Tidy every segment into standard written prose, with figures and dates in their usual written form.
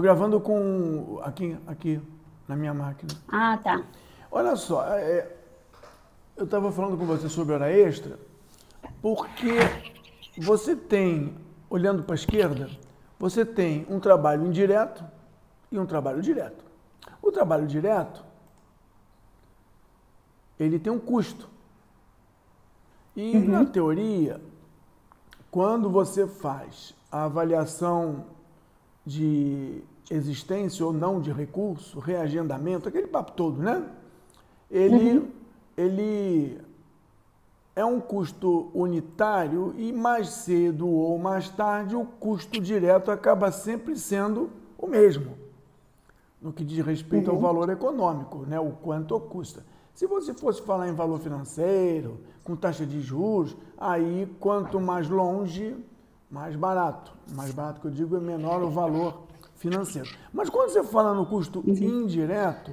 Estou gravando com aqui na minha máquina. Ah, tá. Olha só, eu estava falando com você sobre hora extra, porque você tem, olhando para a esquerda, você tem um trabalho indireto e um trabalho direto. O trabalho direto, ele tem um custo. E na teoria, quando você faz a avaliação de existência ou não de recurso, reagendamento, aquele papo todo, né? Ele é um custo unitário e mais cedo ou mais tarde o custo direto acaba sempre sendo o mesmo, no que diz respeito ao valor econômico, né? O quanto custa. Se você fosse falar em valor financeiro, com taxa de juros, aí quanto mais longe, mais barato. Mais barato que eu digo é menor o valor financeiro. Mas quando você fala no custo indireto,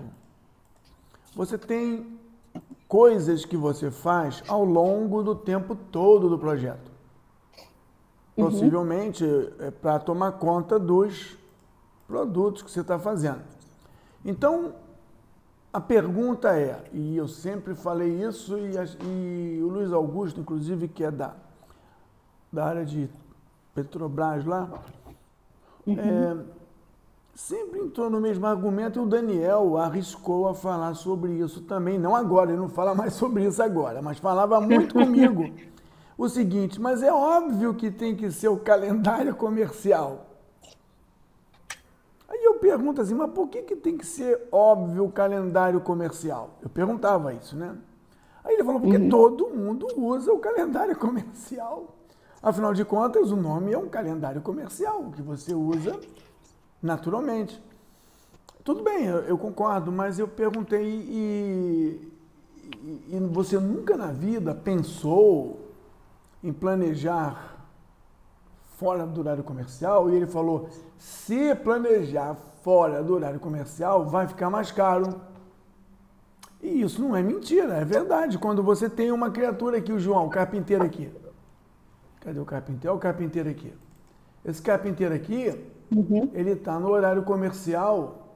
você tem coisas que você faz ao longo do tempo todo do projeto. Possivelmente para tomar conta dos produtos que você está fazendo. Então, a pergunta é, e eu sempre falei isso, e o Luiz Augusto, inclusive, que é da área de Petrobras lá, sempre entrou no mesmo argumento e o Daniel arriscou a falar sobre isso também. Não agora, ele não fala mais sobre isso agora, mas falava muito comigo o seguinte, mas é óbvio que tem que ser o calendário comercial. Aí eu pergunto assim, mas por que tem que ser óbvio o calendário comercial? Eu perguntava isso, né? Aí ele falou, porque todo mundo usa o calendário comercial. Afinal de contas, o nome é um calendário comercial, que você usa naturalmente. Tudo bem, eu concordo, mas eu perguntei, e você nunca na vida pensou em planejar fora do horário comercial? E ele falou, se planejar fora do horário comercial, vai ficar mais caro. E isso não é mentira, é verdade. Quando você tem uma criatura aqui, o João, o carpinteiro aqui. Cadê o carpinteiro? Olha o carpinteiro aqui. Esse carpinteiro aqui, ele está no horário comercial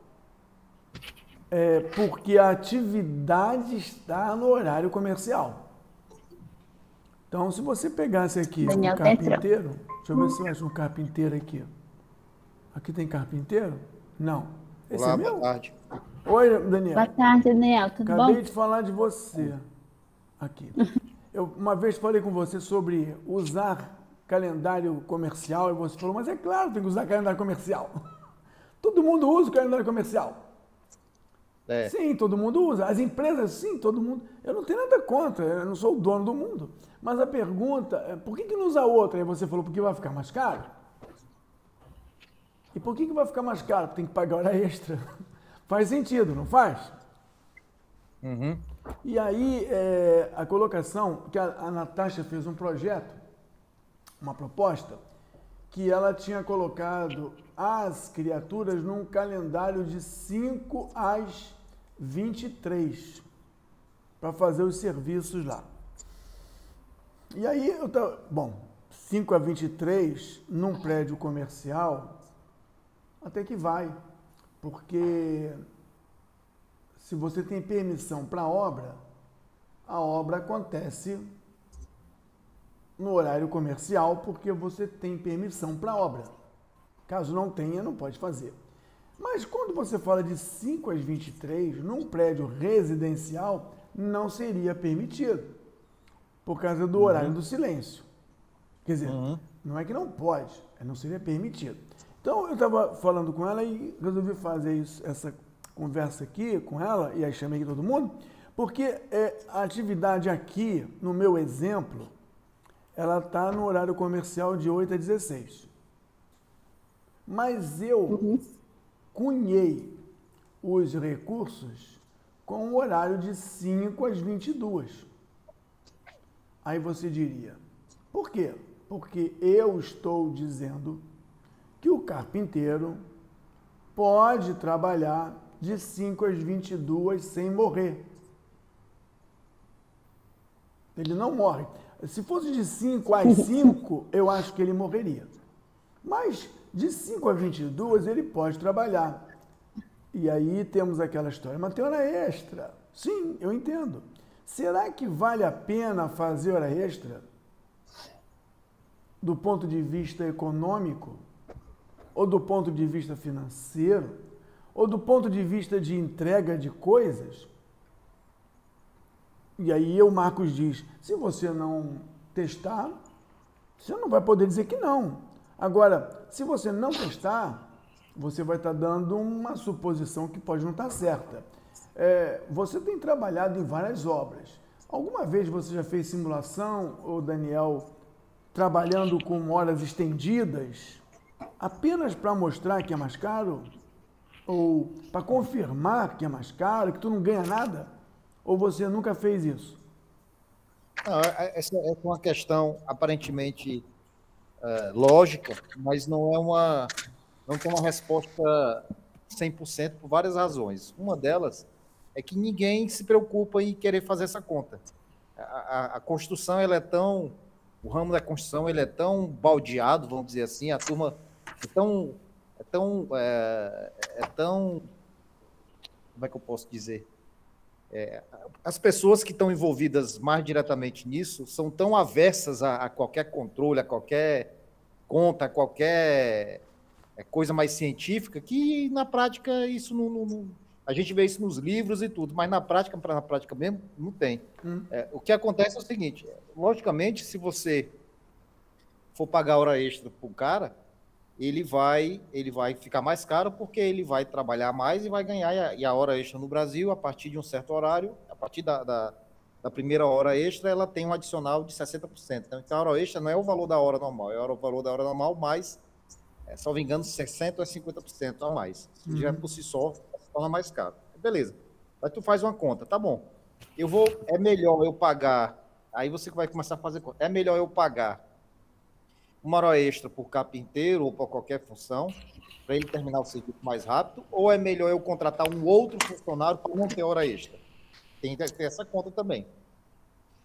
porque a atividade está no horário comercial. Então, se você pegasse aqui Daniel um carpinteiro, deixa eu ver se eu acho um carpinteiro aqui. Aqui tem carpinteiro? Não. Esse Olá, é meu? boa tarde. Oi, Daniel. Boa tarde, Daniel. Tudo Acabei bom? de falar de você aqui. Eu uma vez falei com você sobre usar calendário comercial e você falou, mas é claro, tem que usar calendário comercial. Todo mundo usa o calendário comercial. É. Sim, todo mundo usa. As empresas, sim, todo mundo. Eu não tenho nada contra, eu não sou o dono do mundo. Mas a pergunta é, por que não usa outra? Aí você falou, porque vai ficar mais caro? E por que vai ficar mais caro? Porque tem que pagar hora extra. Faz sentido, não faz? E aí, a colocação, que a Natasha fez um projeto, uma proposta, que ela tinha colocado as criaturas num calendário de 5 às 23 para fazer os serviços lá. E aí, eu tava, bom, 5 a 23 num prédio comercial, até que vai, porque se você tem permissão para a obra acontece no horário comercial, porque você tem permissão para a obra. Caso não tenha, não pode fazer. Mas quando você fala de 5 às 23, num prédio residencial, não seria permitido, por causa do horário do silêncio. Quer dizer, não é que não pode, não seria permitido. Então, eu estava falando com ela e resolvi fazer essa conversa aqui com ela, e aí chamei aqui todo mundo, porque a atividade aqui, no meu exemplo, ela está no horário comercial de 8 a 16. Mas eu cunhei os recursos com o horário de 5 às 22. Aí você diria, por quê? Porque eu estou dizendo que o carpinteiro pode trabalhar de 5 às 22 sem morrer. Ele não morre. Se fosse de 5 às 5, eu acho que ele morreria. Mas De 5 a 22 ele pode trabalhar. E aí temos aquela história, mas tem hora extra. Sim, eu entendo. Será que vale a pena fazer hora extra do ponto de vista econômico? Ou do ponto de vista financeiro? Ou do ponto de vista de entrega de coisas? E aí o Marcos diz, se você não testar, você não vai poder dizer que não. Agora, se você não testar, você vai estar dando uma suposição que pode não estar certa. Você tem trabalhado em várias obras. Alguma vez você já fez simulação, ô Daniel, trabalhando com horas estendidas, apenas para mostrar que é mais caro? Ou para confirmar que é mais caro, que tu não ganha nada? Ou você nunca fez isso? Não, essa é uma questão aparentemente lógica, mas não tem uma resposta 100% por várias razões. Uma delas é que ninguém se preocupa em querer fazer essa conta. A construção, ela é tão... O ramo da construção, ele é tão baldeado, vamos dizer assim, a turma é tão... Como é que eu posso dizer? As pessoas que estão envolvidas mais diretamente nisso são tão aversas a qualquer controle, a qualquer conta, a qualquer coisa mais científica, que na prática isso não, a gente vê isso nos livros e tudo, mas na prática mesmo, não tem. O que acontece é o seguinte, logicamente, se você for pagar hora extra para o cara, ele vai ficar mais caro porque ele vai trabalhar mais e vai ganhar, e a hora extra no Brasil, a partir de um certo horário, a partir da primeira hora extra, ela tem um adicional de 60%. Então, a hora extra não é o valor da hora normal, é o valor da hora normal mais, salvo engano, 60% ou 50% a mais. Já por si só, se torna mais caro. Beleza. Aí tu faz uma conta, tá bom. É melhor eu pagar, aí você vai começar a fazer conta, é melhor eu pagar uma hora extra por carpinteiro ou por qualquer função, para ele terminar o serviço mais rápido, ou é melhor eu contratar um outro funcionário para não ter hora extra? Tem que ter essa conta também.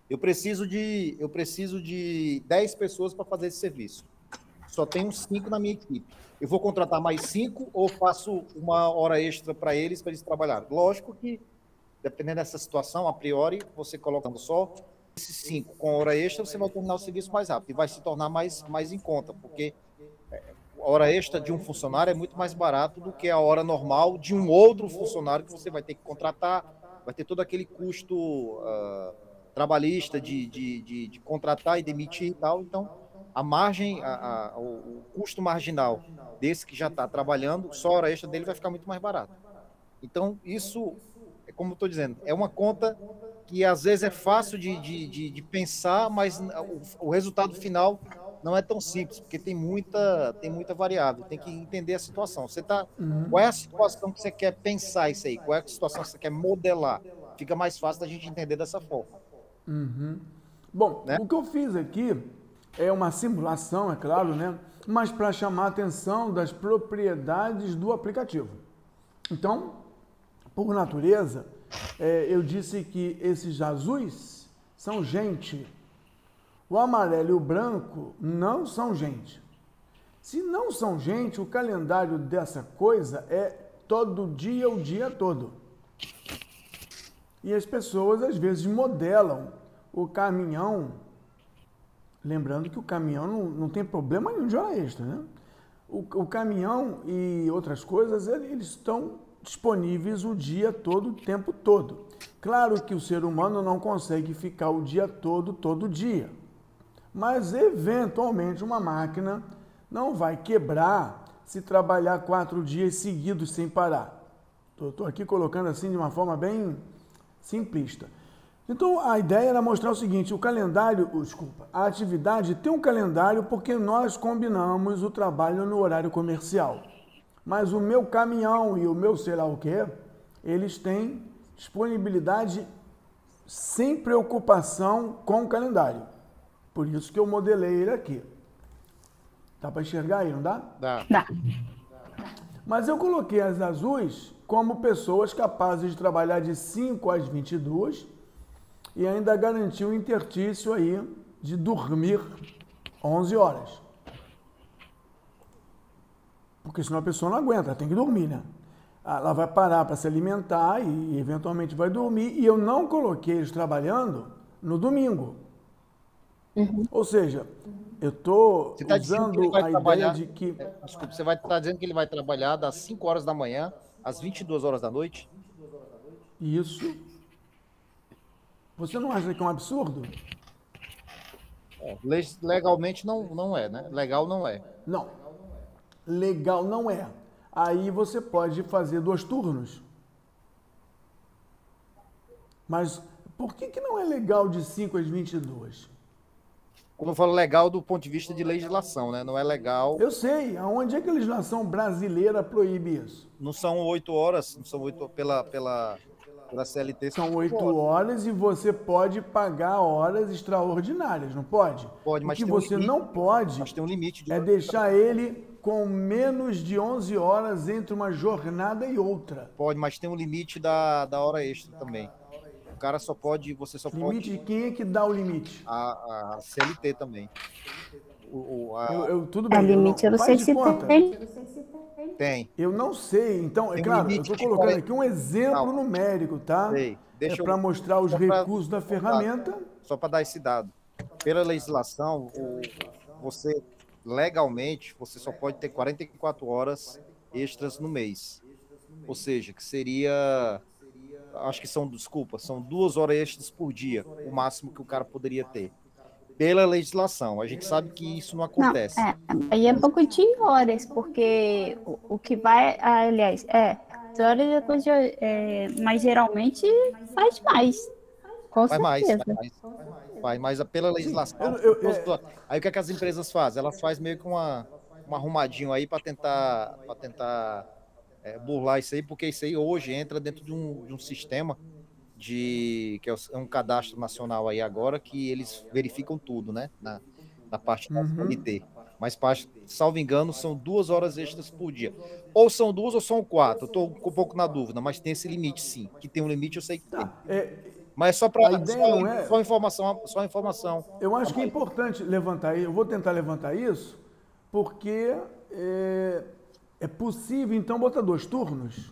Eu preciso de 10 pessoas para fazer esse serviço. Só tenho 5 na minha equipe. Eu vou contratar mais 5 ou faço uma hora extra para eles trabalharem? Lógico que, dependendo dessa situação, a priori, você colocando só esses 5 com hora extra, você vai terminar o serviço mais rápido e vai se tornar mais em conta, porque a hora extra de um funcionário é muito mais barato do que a hora normal de um outro funcionário que você vai ter que contratar, vai ter todo aquele custo trabalhista de contratar e demitir e tal. Então, a margem, o custo marginal desse que já está trabalhando, só a hora extra dele vai ficar muito mais barato. Então, isso, como eu estou dizendo, é uma conta que às vezes é fácil de pensar, mas o resultado final não é tão simples, porque tem muita variável, tem que entender a situação. Qual é a situação que você quer pensar isso aí? Qual é a situação que você quer modelar? Fica mais fácil da gente entender dessa forma. Bom, né? O que eu fiz aqui é uma simulação, é claro, né? Mas para chamar a atenção das propriedades do aplicativo. Então, por natureza, eu disse que esses azuis são gente. O amarelo e o branco não são gente. Se não são gente, o calendário dessa coisa é todo dia, o dia todo. E as pessoas, às vezes, modelam o caminhão, lembrando que o caminhão não tem problema nenhum de hora extra, né? O caminhão e outras coisas, eles estão disponíveis o dia todo, o tempo todo. Claro que o ser humano não consegue ficar o dia todo dia. Mas, eventualmente, uma máquina não vai quebrar se trabalhar 4 dias seguidos sem parar. Estou aqui colocando assim de uma forma bem simplista. Então, a ideia era mostrar o seguinte, a atividade tem um calendário porque nós combinamos o trabalho no horário comercial. Mas o meu caminhão e o meu sei lá o quê, eles têm disponibilidade sem preocupação com o calendário. Por isso que eu modelei ele aqui. Dá para enxergar aí, não dá? Dá. Mas eu coloquei as azuis como pessoas capazes de trabalhar de 5 às 22 e ainda garantir o interstício aí de dormir 11 horas. Porque senão a pessoa não aguenta, ela tem que dormir, né? Ela vai parar para se alimentar e eventualmente vai dormir. E eu não coloquei eles trabalhando no domingo. Ou seja, eu estou usando a ideia de que... Desculpa, você vai estar dizendo que ele vai trabalhar das 5 horas da manhã às 22 horas da noite? Isso. Você não acha que é um absurdo? Legalmente não é, né? Legal não é. Não. Legal não é. Aí você pode fazer 2 turnos. Mas por que não é legal de 5 às 22? Quando eu falo legal do ponto de vista de legislação, né? Não é legal. Eu sei. Aonde é que a legislação brasileira proíbe isso? Não são 8 horas, não são 8 pela CLT. São 8 horas e você pode pagar horas extraordinárias, não pode? Pode, mas o que tem um você limite, não pode mas tem um limite é deixar ele com menos de 11 horas entre uma jornada e outra. Pode, mas tem um limite da hora extra também. O cara só pode, você só limite pode... de quem é que dá o limite? A CLT também. Tudo bem. O limite eu não sei se tem. Tem. Eu não sei. Então, é Tem um claro, eu limite estou de colocando 40. aqui um exemplo Não. numérico, tá? Sei. É para mostrar os recursos da ferramenta. Só para dar esse dado. Pela legislação, você legalmente, você só pode ter 44 horas extras no mês. Ou seja, que seria, acho que são 2 horas extras por dia, o máximo que o cara poderia ter. Pela legislação, a gente sabe que isso não acontece. Aí é pouco de horas, porque o que vai, aliás, horas depois mas geralmente faz mais. Com certeza. Faz mais pela legislação. Aí o que é que as empresas fazem? Elas fazem meio que um arrumadinho aí para tentar burlar isso aí, porque isso aí hoje entra dentro de um sistema que é um cadastro nacional aí agora, que eles verificam tudo, né? Na parte da CLT. Mas, salvo engano, são 2 horas extras por dia. Ou são 2 ou são 4. Eu estou um pouco na dúvida, mas tem esse limite, sim. Que tem um limite, eu sei que tem. Mas só para só informação. Eu acho que é importante levantar, eu vou tentar levantar isso, porque é possível, então, botar 2 turnos,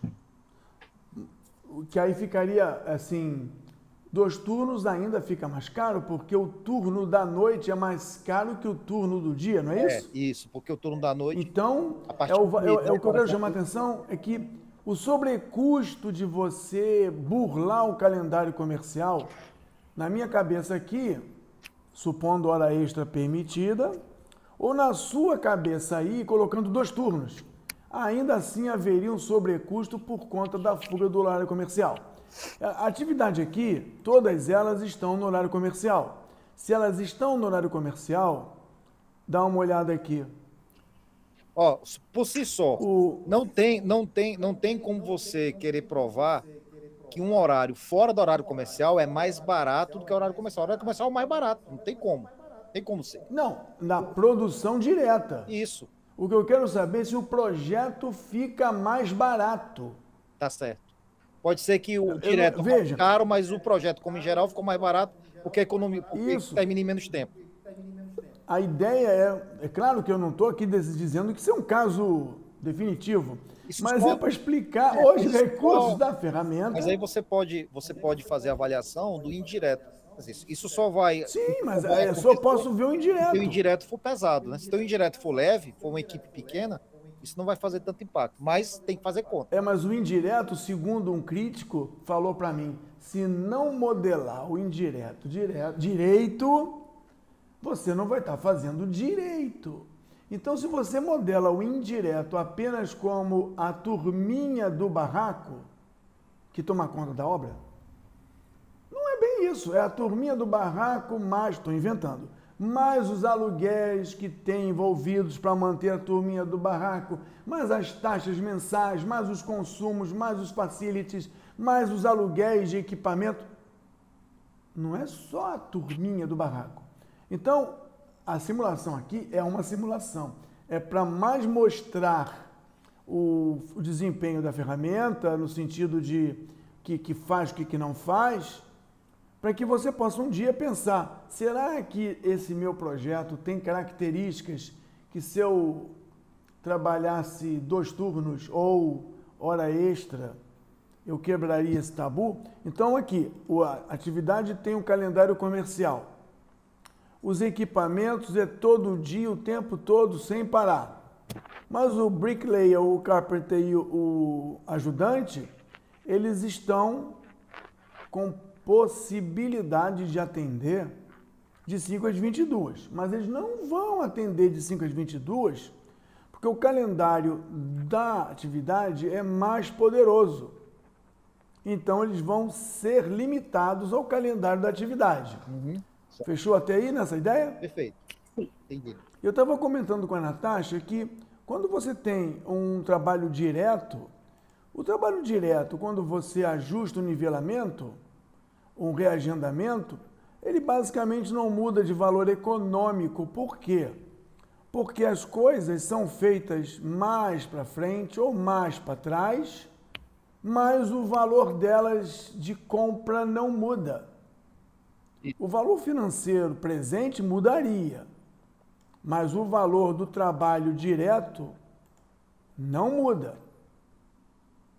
que aí ficaria, assim, 2 turnos ainda fica mais caro, porque o turno da noite é mais caro que o turno do dia, não é isso? Isso, porque o turno da noite... Então, o que eu quero chamar a atenção é que o sobrecusto de você burlar o calendário comercial, na minha cabeça aqui, supondo hora extra permitida, ou na sua cabeça aí, colocando 2 turnos, ainda assim haveria um sobrecusto por conta da fuga do horário comercial. A atividade aqui, todas elas estão no horário comercial. Se elas estão no horário comercial, dá uma olhada aqui. Por si só, não tem como você querer provar que um horário fora do horário comercial é mais barato do que o horário comercial. O horário comercial é o mais barato, não tem como. Tem como ser. Não, na produção direta. Isso. O que eu quero saber é se o projeto fica mais barato. Tá certo. Pode ser que o direto fique caro, mas o projeto, como em geral, ficou mais barato porque a economia termina em menos tempo. A ideia é claro que eu não estou aqui dizendo que isso é um caso definitivo, mas é para explicar os recursos da ferramenta. Mas aí você pode fazer a avaliação do indireto. Isso só vai... Sim, mas eu só posso ver o indireto. Se o indireto for pesado, né? Se o indireto for leve, for uma equipe pequena, isso não vai fazer tanto impacto, mas tem que fazer conta. Mas o indireto, segundo um crítico, falou para mim, se não modelar o indireto direito, você não vai estar fazendo direito. Então, se você modela o indireto apenas como a turminha do barraco, que toma conta da obra, não é bem isso. É a turminha do barraco mais, estou inventando, mais os aluguéis que tem envolvidos para manter a turminha do barraco, mais as taxas mensais, mais os consumos, mais os facilities, mais os aluguéis de equipamento. Não é só a turminha do barraco. Então, a simulação aqui é uma simulação. É para mais mostrar o desempenho da ferramenta, no sentido de que faz, o que não faz, para que você possa um dia pensar, será que esse meu projeto tem características que se eu trabalhasse 2 turnos ou hora extra, eu quebraria esse tabu? Então aqui, a atividade tem um calendário comercial. Os equipamentos é todo dia, o tempo todo, sem parar. Mas o bricklayer, o carpenter e o ajudante, eles estão com possibilidade de atender de 5 às 22. Mas eles não vão atender de 5 às 22, porque o calendário da atividade é mais poderoso. Então, eles vão ser limitados ao calendário da atividade. Uhum. Fechou até aí nessa ideia? Perfeito. Entendi. Eu estava comentando com a Natasha que quando você tem um trabalho direto, o trabalho direto, quando você ajusta o nivelamento, um reagendamento, ele basicamente não muda de valor econômico. Por quê? Porque as coisas são feitas mais para frente ou mais para trás, mas o valor delas de compra não muda. O valor financeiro presente mudaria, mas o valor do trabalho direto não muda.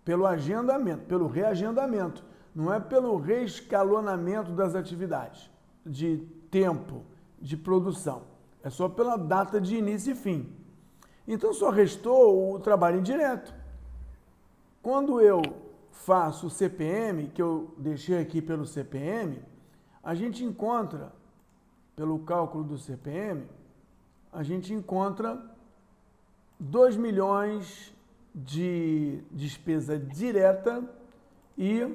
Pelo agendamento, pelo reagendamento, não é pelo reescalonamento das atividades, de tempo, de produção. É só pela data de início e fim. Então só restou o trabalho indireto. Quando eu faço o CPM, que eu deixei aqui pelo CPM, a gente encontra, pelo cálculo do CPM, a gente encontra 2 milhões de despesa direta e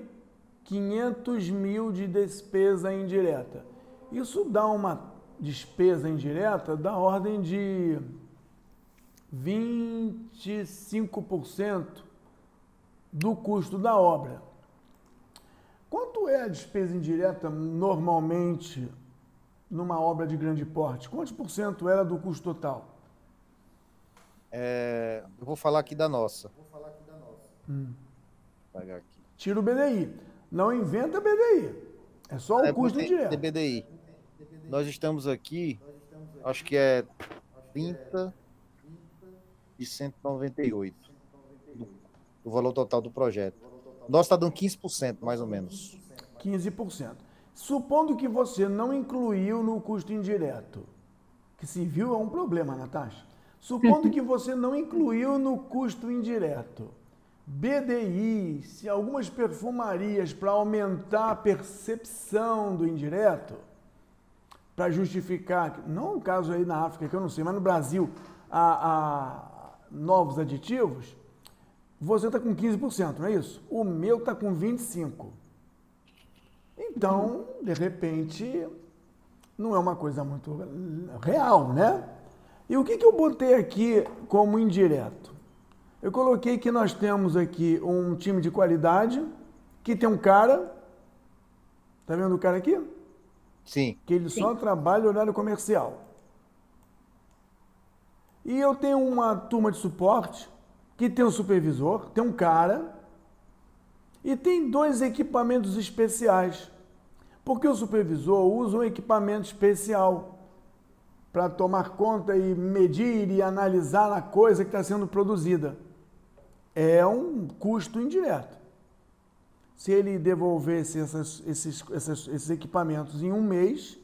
500 mil de despesa indireta. Isso dá uma despesa indireta da ordem de 25% do custo da obra. Quanto é a despesa indireta normalmente numa obra de grande porte? Quantos por cento era do custo total? Eu vou falar aqui da nossa. Vou pagar aqui. Tira o BDI. Não inventa BDI. É só o custo indireto. BDI. Nós estamos aqui, acho que é 30 e 198 do valor total do projeto. Nós está dando 15%, mais ou menos. 15%. Supondo que você não incluiu no custo indireto, que civil é um problema, Natasha. Supondo que você não incluiu no custo indireto, BDI, se algumas perfumarias para aumentar a percepção do indireto, para justificar, não o caso aí na África, que eu não sei, mas no Brasil, há novos aditivos, você está com 15%, não é isso? O meu está com 25%. Então, de repente, não é uma coisa muito real, né? E o que eu botei aqui como indireto? Eu coloquei que nós temos aqui um time de qualidade, que tem um cara, tá vendo o cara aqui? Sim. Que ele só trabalha horário comercial. E eu tenho uma turma de suporte, que tem um supervisor, tem um cara, e tem 2 equipamentos especiais. Porque o supervisor usa um equipamento especial para tomar conta e medir e analisar a coisa que está sendo produzida. É um custo indireto. Se ele devolvesse esses equipamentos em um mês,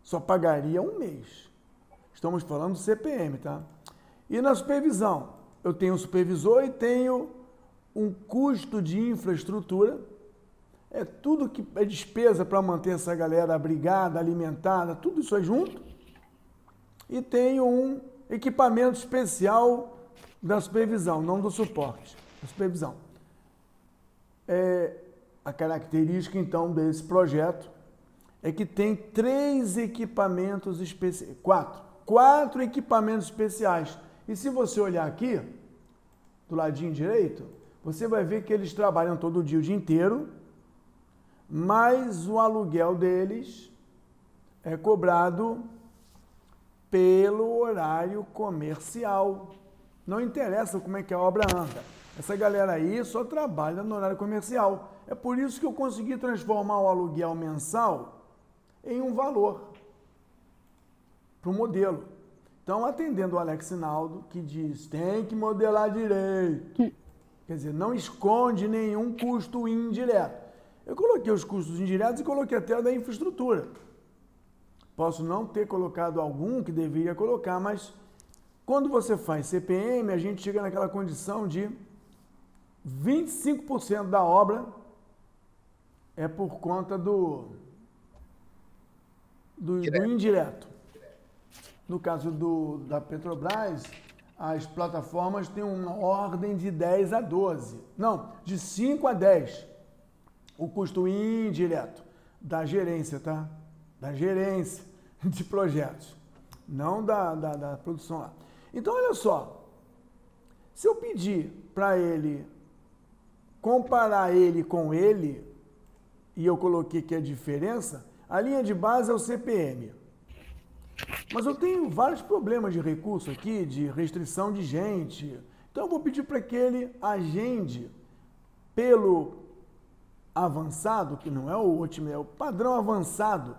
só pagaria um mês. Estamos falando do CPM, tá? E na supervisão, eu tenho um supervisor e tenho um custo de infraestrutura. É tudo que é despesa para manter essa galera abrigada, alimentada, tudo isso aí junto. E tenho um equipamento especial da supervisão, não do suporte, da supervisão. A característica, então, desse projeto é que tem 3 equipamentos especiais, 4 equipamentos especiais. E se você olhar aqui, do ladinho direito, você vai ver que eles trabalham todo dia, o dia inteiro, mas o aluguel deles é cobrado pelo horário comercial. Não interessa como é que a obra anda. Essa galera aí só trabalha no horário comercial. É por isso que eu consegui transformar o aluguel mensal em um valor para o modelo. Estão atendendo o Alex Sinaldo, que diz, tem que modelar direito. Quer dizer, não esconde nenhum custo indireto. Eu coloquei os custos indiretos e coloquei até a da infraestrutura. Posso não ter colocado algum que deveria colocar, mas quando você faz CPM, a gente chega naquela condição de 25% da obra é por conta do indireto. No caso da Petrobras, as plataformas têm uma ordem de 10 a 12. Não, de 5 a 10. O custo indireto da gerência, tá? Da gerência de projetos, não da produção lá. Então, olha só. Se eu pedir para ele comparar ele com ele, e eu coloquei que a diferença, a linha de base é o CPM. Mas eu tenho vários problemas de recurso aqui, de restrição de gente. Então eu vou pedir para que ele agende pelo avançado, que não é o último, é o padrão avançado.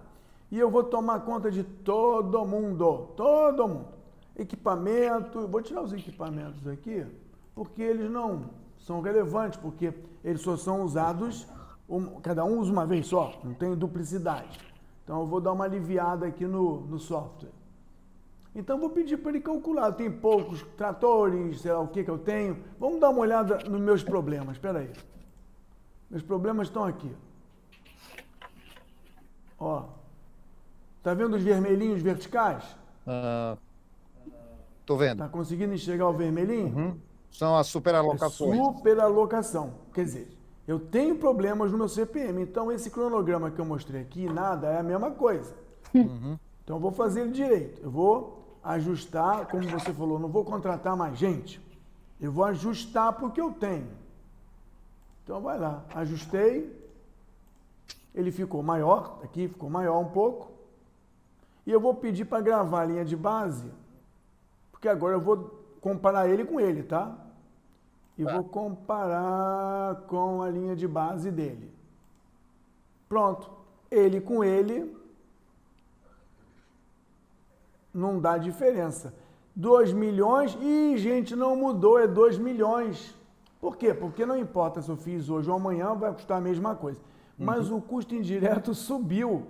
E eu vou tomar conta de todo mundo. Todo mundo. Equipamento, vou tirar os equipamentos aqui, porque eles não são relevantes, porque eles só são usados, cada um usa uma vez só, não tem duplicidade. Então eu vou dar uma aliviada aqui no software. Então eu vou pedir para ele calcular. Tem poucos tratores, sei lá o que eu tenho. Vamos dar uma olhada nos meus problemas. Espera aí. Meus problemas estão aqui. Ó. Tá vendo os vermelhinhos verticais? Tô vendo. Tá conseguindo enxergar o vermelhinho? Uhum. São as superalocações. Superalocação. Quer dizer, eu tenho problemas no meu CPM. Então esse cronograma que eu mostrei aqui, nada, é a mesma coisa. Uhum. Então eu vou fazer ele direito. Eu vou ajustar, como você falou, não vou contratar mais gente. Eu vou ajustar para o que eu tenho. Então vai lá, ajustei. Ele ficou maior, aqui ficou maior um pouco. E eu vou pedir para gravar a linha de base, porque agora eu vou comparar ele com ele, tá? E vou comparar com a linha de base dele. Pronto. Ele com ele não dá diferença. 2 milhões, e gente, não mudou, é 2 milhões. Por quê? Porque não importa se eu fiz hoje ou amanhã, vai custar a mesma coisa. Mas o custo indireto subiu.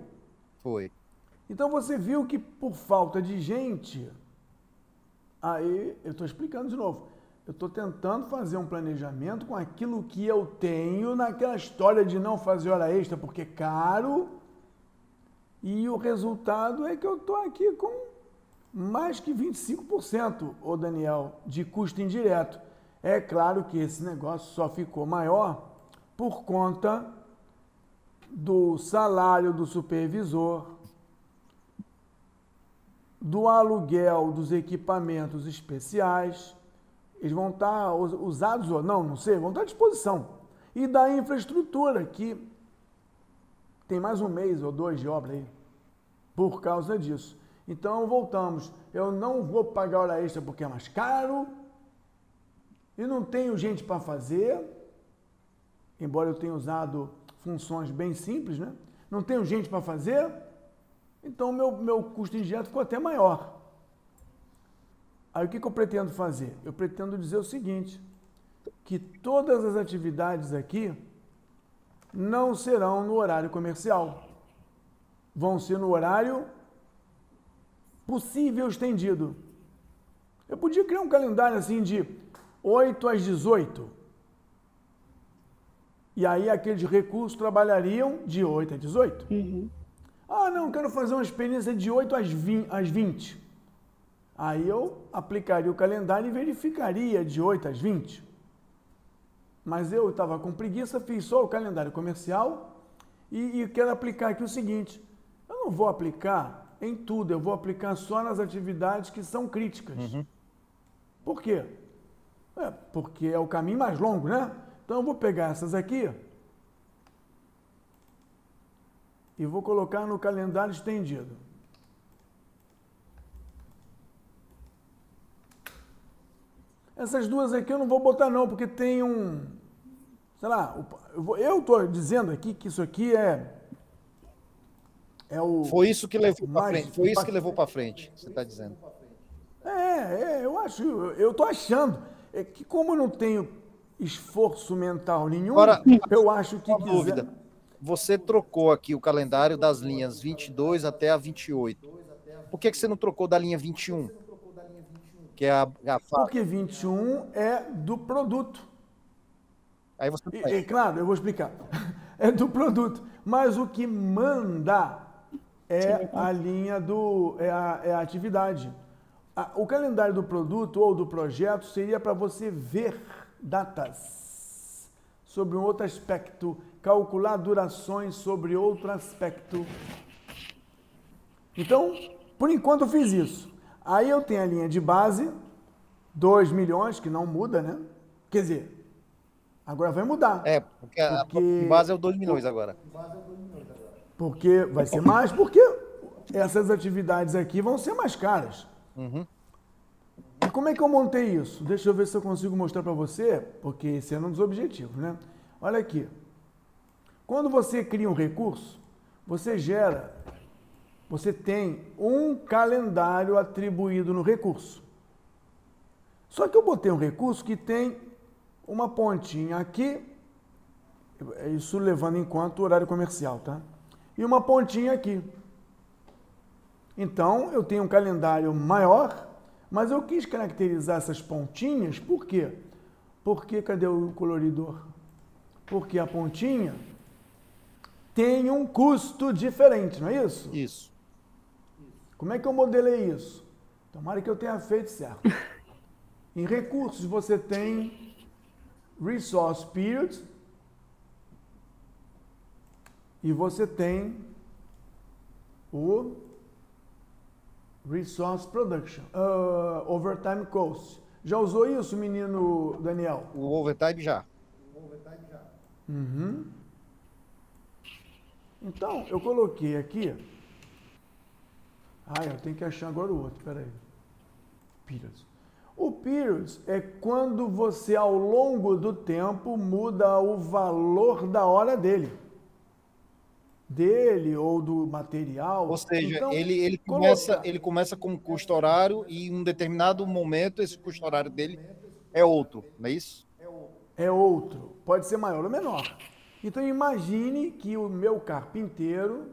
Foi. Então você viu que por falta de gente, aí eu estou explicando de novo, eu estou tentando fazer um planejamento com aquilo que eu tenho naquela história de não fazer hora extra porque é caro, e o resultado é que eu estou aqui com mais que 25%, ô Daniel, de custo indireto. É claro que esse negócio só ficou maior por conta do salário do supervisor, do aluguel dos equipamentos especiais. Eles vão estar usados ou não, não sei, vão estar à disposição. E da infraestrutura, que tem mais um mês ou 2 de obra aí, por causa disso. Então, voltamos. Eu não vou pagar hora extra porque é mais caro e não tenho gente para fazer, embora eu tenha usado funções bem simples, né? Não tenho gente para fazer, então meu custo indireto ficou até maior. Aí o que eu pretendo fazer? Eu pretendo dizer o seguinte, que todas as atividades aqui não serão no horário comercial. Vão ser no horário possível estendido. Eu podia criar um calendário assim de 8 às 18. E aí aqueles recursos trabalhariam de 8 a 18. Uhum. Ah, não, quero fazer uma experiência de 8 às 20. Aí eu aplicaria o calendário e verificaria de 8 às 20. Mas eu estava com preguiça, fiz só o calendário comercial e quero aplicar aqui o seguinte. Eu não vou aplicar em tudo, eu vou aplicar só nas atividades que são críticas. Uhum. Por quê? Porque é o caminho mais longo, né? Então eu vou pegar essas aqui e vou colocar no calendário estendido. Essas duas aqui eu não vou botar não, porque tem um, sei lá, eu estou dizendo aqui que isso aqui é o... Foi isso que levou para frente, foi isso que levou para frente, você está dizendo. Eu tô achando que como eu não tenho esforço mental nenhum, Agora, eu acho que uma dúvida. Você trocou aqui o calendário das linhas 22 até a 28. Por que você não trocou da linha 21? Que é a Porque 21 é do produto. Aí você Claro, eu vou explicar. É do produto. Mas o que manda é a linha é a atividade. O calendário do produto ou do projeto seria para você ver datas sobre um outro aspecto, calcular durações sobre outro aspecto. Então, por enquanto eu fiz isso. Aí eu tenho a linha de base, 2 milhões, que não muda, né? Quer dizer, agora vai mudar. Porque a base é o 2 milhões agora. Porque vai ser mais, porque essas atividades aqui vão ser mais caras. Uhum. E como é que eu montei isso? Deixa eu ver se eu consigo mostrar para você, porque esse é um dos objetivos, né? Olha aqui. Quando você cria um recurso, você tem um calendário atribuído no recurso. Só que eu botei um recurso que tem uma pontinha aqui, isso levando em conta o horário comercial, tá? E uma pontinha aqui. Então, eu tenho um calendário maior, mas eu quis caracterizar essas pontinhas, por quê? Porque, cadê o coloridor? Porque a pontinha tem um custo diferente, não é isso? Isso. Como é que eu modelei isso? Tomara que eu tenha feito certo. Em recursos, você tem Resource Period e você tem o Resource Production, Overtime Cost. Já usou isso, menino Daniel? O overtime já. Uhum. Então, eu coloquei aqui. Eu tenho que achar agora o outro, peraí. Periods. O periods é quando você, ao longo do tempo, muda o valor da hora dele. Dele ou do material. Ou seja, então, ele começa com um custo horário e em um determinado momento esse custo horário dele é outro, não é isso? É outro. Pode ser maior ou menor. Então imagine que o meu carpinteiro,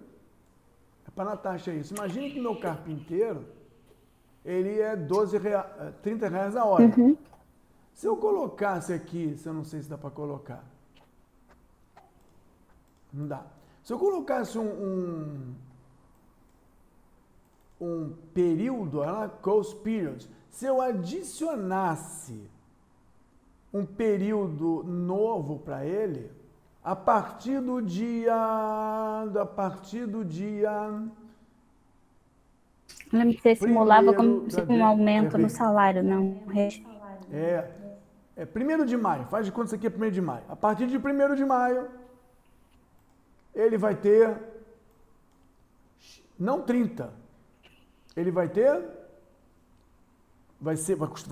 é para Natasha isso, imagine que meu carpinteiro, ele é 30 reais a hora. Uhum. Se eu colocasse aqui, eu não sei se dá para colocar. Não dá. Se eu colocasse um período, cost period, se eu adicionasse um período novo para ele, a partir do dia... Lembra que você simulava como se um aumento no salário, não? É 1º de maio, faz de conta isso aqui é 1º de maio. A partir de 1º de maio, ele vai ter, não 30, ele vai ter, vai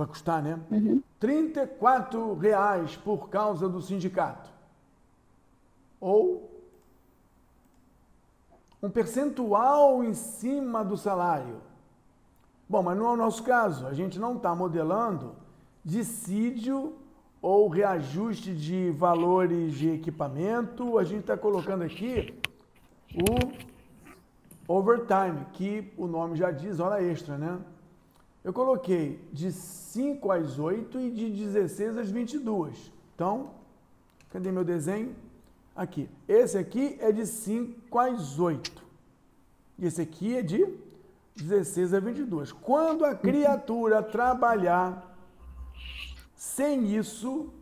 custar, né? Uhum. R$34 por causa do sindicato. Ou um percentual em cima do salário. Bom, mas não é o nosso caso. A gente não está modelando dissídio ou reajuste de valores de equipamento. A gente está colocando aqui o overtime, que o nome já diz, hora extra, né? Eu coloquei de 5 às 8 e de 16 às 22. Então, cadê meu desenho? Aqui. Esse aqui é de 5 às 8. E esse aqui é de 16 a 22. Quando a criatura trabalhar sem isso,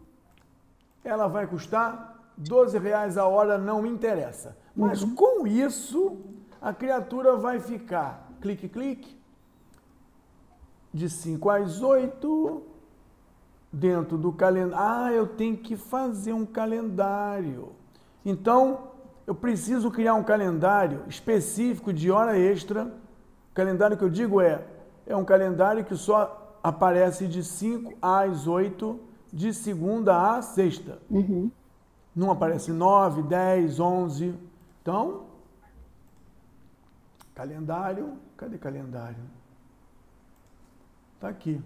ela vai custar R$12 a hora, não interessa. Mas com isso, a criatura vai ficar, clique, clique, de 5 às 8, dentro do calendário. Eu tenho que fazer um calendário. Então, eu preciso criar um calendário específico de hora extra. O calendário que eu digo é um calendário que só aparece de 5 às 8, de segunda a sexta. Uhum. Não aparece 9, 10, 11. Então, calendário, cadê calendário? Está aqui.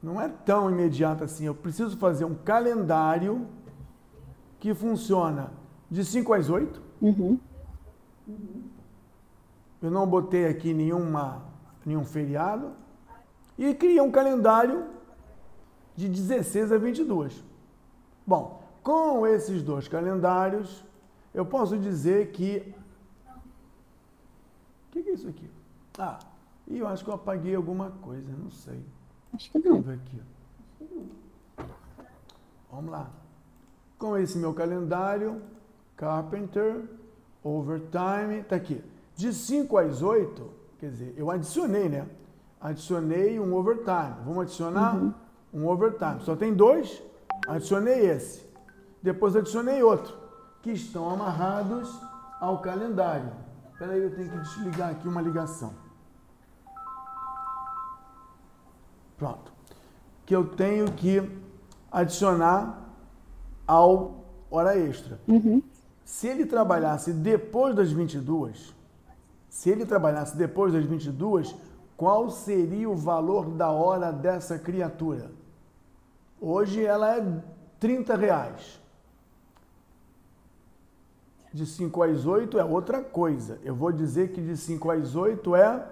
Não é tão imediato assim. Eu preciso fazer um calendário que funciona de 5 às 8. Eu não botei aqui nenhum feriado. E criei um calendário de 16 a 22. Bom, com esses dois calendários, eu posso dizer que... O que é isso aqui? Ah, eu acho que eu apaguei alguma coisa, não sei. Acho que não. Deixa eu ver aqui. Vamos lá. Com esse meu calendário, Carpenter, Overtime, tá aqui. De 5 às 8, quer dizer, eu adicionei, né? Adicionei um Overtime. Vamos adicionar um Overtime. Só tem 2, adicionei esse. Depois adicionei outro, que estão amarrados ao calendário. Espera aí, eu tenho que desligar aqui uma ligação. Pronto. Que eu tenho que adicionar ao hora extra. Se ele trabalhasse depois das 22, qual seria o valor da hora dessa criatura? Hoje ela é R$30. De 5 às 8 é outra coisa. Eu vou dizer que de 5 às 8 é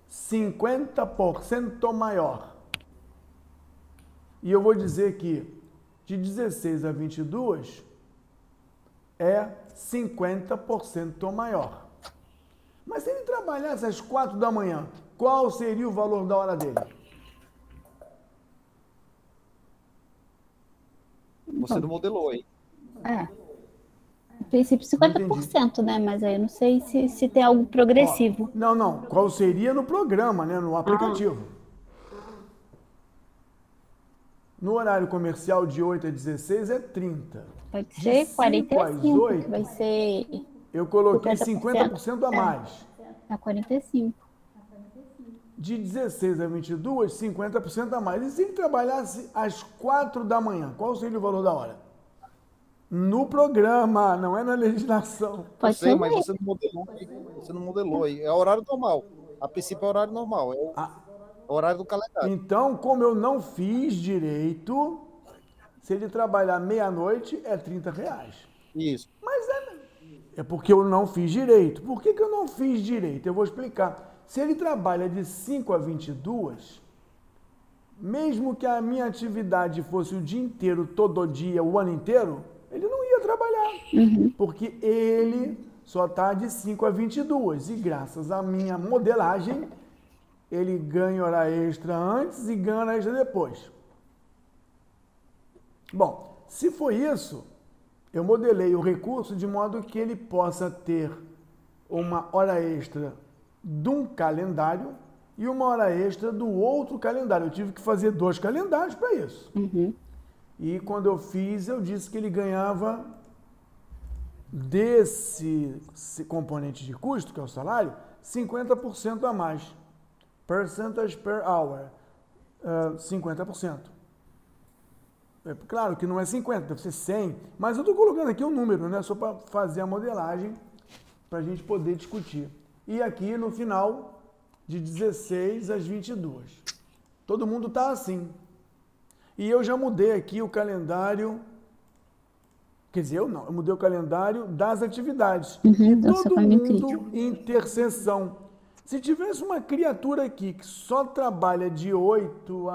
50% maior. E eu vou dizer que de 16 a 22 é 50% maior. Mas se ele trabalhasse às 4 da manhã, qual seria o valor da hora dele? Você não modelou, hein? No princípio 50%, né? Mas aí eu não sei se tem algo progressivo. Não. Qual seria no programa, né? No aplicativo. No horário comercial de 8 a 16 é 30. Pode ser 45, 8, que vai ser... Eu coloquei 50% a mais. É 45. De 16 a 22, 50% a mais. E se ele trabalhasse às 4 da manhã, qual seria o valor da hora? No programa, não é na legislação. Pode ser, mas você não modelou aí. É horário normal. A princípio é horário normal. É o horário do calendário. Então, como eu não fiz direito, se ele trabalhar meia-noite, é R$30. Isso. Mas é porque eu não fiz direito. Por que eu não fiz direito? Eu vou explicar. Se ele trabalha de 5 a 22, mesmo que a minha atividade fosse o dia inteiro, todo dia, o ano inteiro, ele não ia trabalhar. Porque ele só está de 5 a 22. E graças à minha modelagem, ele ganha hora extra antes e ganha hora extra depois. Bom, se foi isso, eu modelei o recurso de modo que ele possa ter uma hora extra de um calendário e uma hora extra do outro calendário. Eu tive que fazer 2 calendários para isso. E quando eu fiz, eu disse que ele ganhava desse componente de custo, que é o salário, 50% a mais. Percentage per hour. 50%. É claro que não é 50, deve ser 100. Mas eu estou colocando aqui um número, né? Só para fazer a modelagem, para a gente poder discutir. E aqui no final, de 16 às 22. Todo mundo está assim. E eu já mudei aqui o calendário. Quer dizer, eu mudei o calendário das atividades. E todo mundo em interseção. Se tivesse uma criatura aqui que só trabalha de 8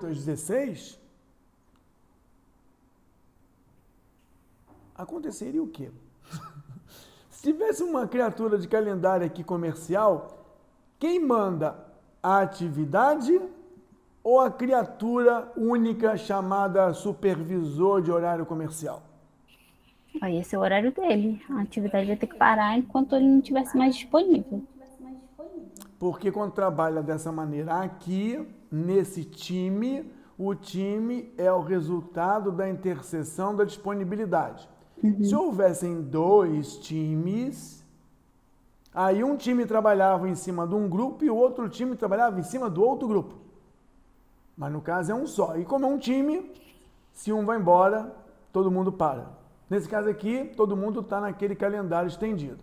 às 16, aconteceria o quê? Se tivesse uma criatura de calendário aqui comercial, quem manda a atividade ou a criatura única chamada supervisor de horário comercial? Aí esse é o horário dele. A atividade vai ter que parar enquanto ele não estivesse mais disponível. Porque quando trabalha dessa maneira aqui, nesse time, o time é o resultado da interseção da disponibilidade. Se houvessem 2 times, aí um time trabalhava em cima de um grupo e o outro time trabalhava em cima do outro grupo. Mas no caso é um só. E como é um time, se um vai embora, todo mundo para. Nesse caso aqui, todo mundo está naquele calendário estendido.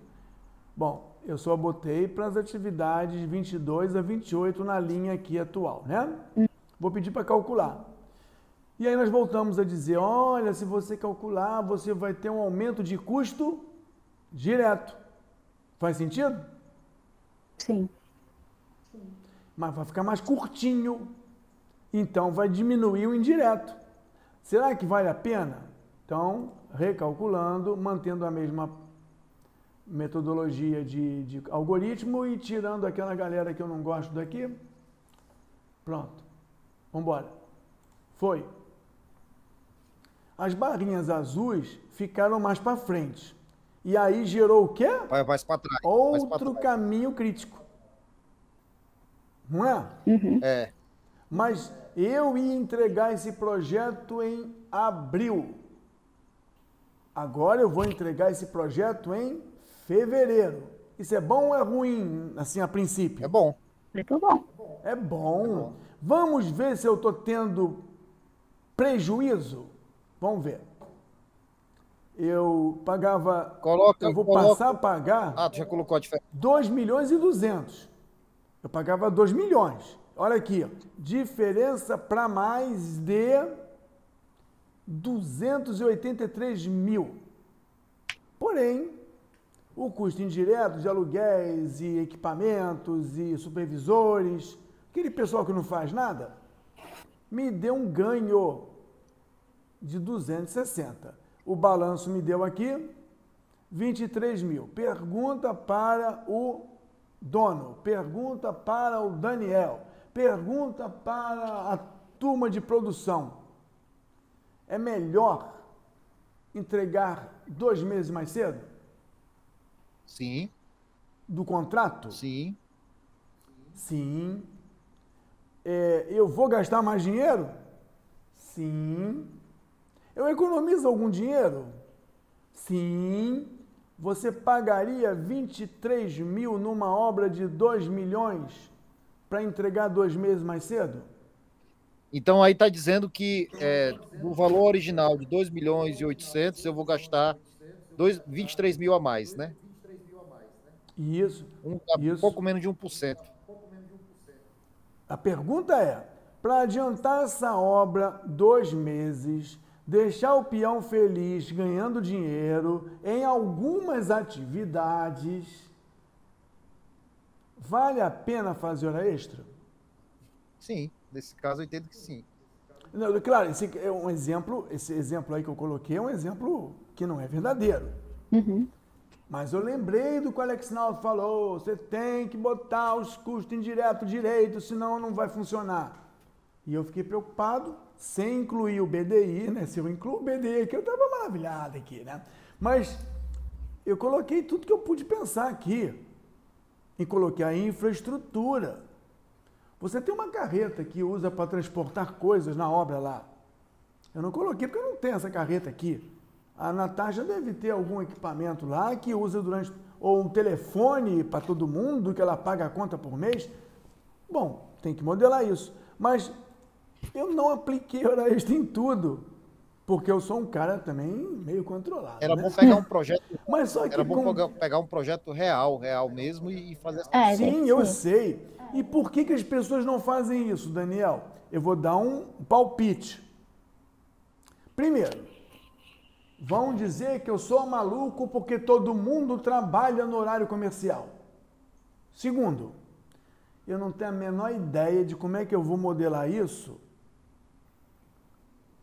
Bom, eu só botei para as atividades 22 a 28 na linha aqui atual, né? Vou pedir para calcular. E aí nós voltamos a dizer, olha, se você calcular, você vai ter um aumento de custo direto. Faz sentido? Sim. Mas vai ficar mais curtinho. Então vai diminuir o indireto. Será que vale a pena? Então, recalculando, mantendo a mesma metodologia de algoritmo e tirando aquela galera que eu não gosto daqui. Pronto. Vamos embora. Foi. As barrinhas azuis ficaram mais para frente. E aí gerou o quê? Vai mais para trás. Outro caminho crítico. Não é? Uhum. É. Mas eu ia entregar esse projeto em abril. Agora eu vou entregar esse projeto em fevereiro. Isso é bom ou é ruim, assim, a princípio? É bom. Muito bom. É bom. Vamos ver se eu estou tendo prejuízo? Vamos ver. Eu pagava... eu vou passar a pagar... Ah, tu já colocou a diferença. 2 milhões e 200. Eu pagava 2 milhões. Olha aqui, ó. Diferença para mais de 283 mil. Porém, o custo indireto de aluguéis e equipamentos e supervisores, aquele pessoal que não faz nada, me deu um ganho de 260. O balanço me deu aqui 23 mil. Pergunta para o dono, pergunta para o Daniel, pergunta para a turma de produção. É melhor entregar 2 meses mais cedo? Sim. Do contrato? Sim. Sim. Eu vou gastar mais dinheiro? Sim. Eu economizo algum dinheiro? Sim. Você pagaria 23 mil numa obra de 2 milhões para entregar 2 meses mais cedo? Então aí está dizendo que do valor original de 2 milhões e 800, eu vou gastar 23 mil a mais, né? Isso. Um isso. pouco menos de 1%. A pergunta é, para adiantar essa obra 2 meses, deixar o peão feliz ganhando dinheiro em algumas atividades, vale a pena fazer hora extra? Sim, nesse caso eu entendo que sim. Não, claro, esse é um exemplo, esse exemplo aí que eu coloquei é um exemplo que não é verdadeiro. Uhum. Mas eu lembrei do que o Alex Naldo falou, você tem que botar os custos indiretos direito, senão não vai funcionar. E eu fiquei preocupado, sem incluir o BDI, né? Se eu incluo o BDI aqui, eu estava maravilhado aqui, né? Mas eu coloquei tudo que eu pude pensar aqui. E coloquei a infraestrutura. Você tem uma carreta que usa para transportar coisas na obra lá. Eu não coloquei porque eu não tenho essa carreta aqui. A Natasha deve ter algum equipamento lá que usa durante... Ou um telefone para todo mundo, que ela paga a conta por mês. Bom, tem que modelar isso. Mas eu não apliquei hora extra em tudo. Porque eu sou um cara também meio controlado. Era né? bom pegar um projeto. Mas só que Era bom pegar um projeto real mesmo e fazer É, Sim, eu sei. E por que as pessoas não fazem isso, Daniel? Eu vou dar um palpite. Primeiro, vão dizer que eu sou maluco porque todo mundo trabalha no horário comercial. Segundo, eu não tenho a menor ideia de como é que eu vou modelar isso,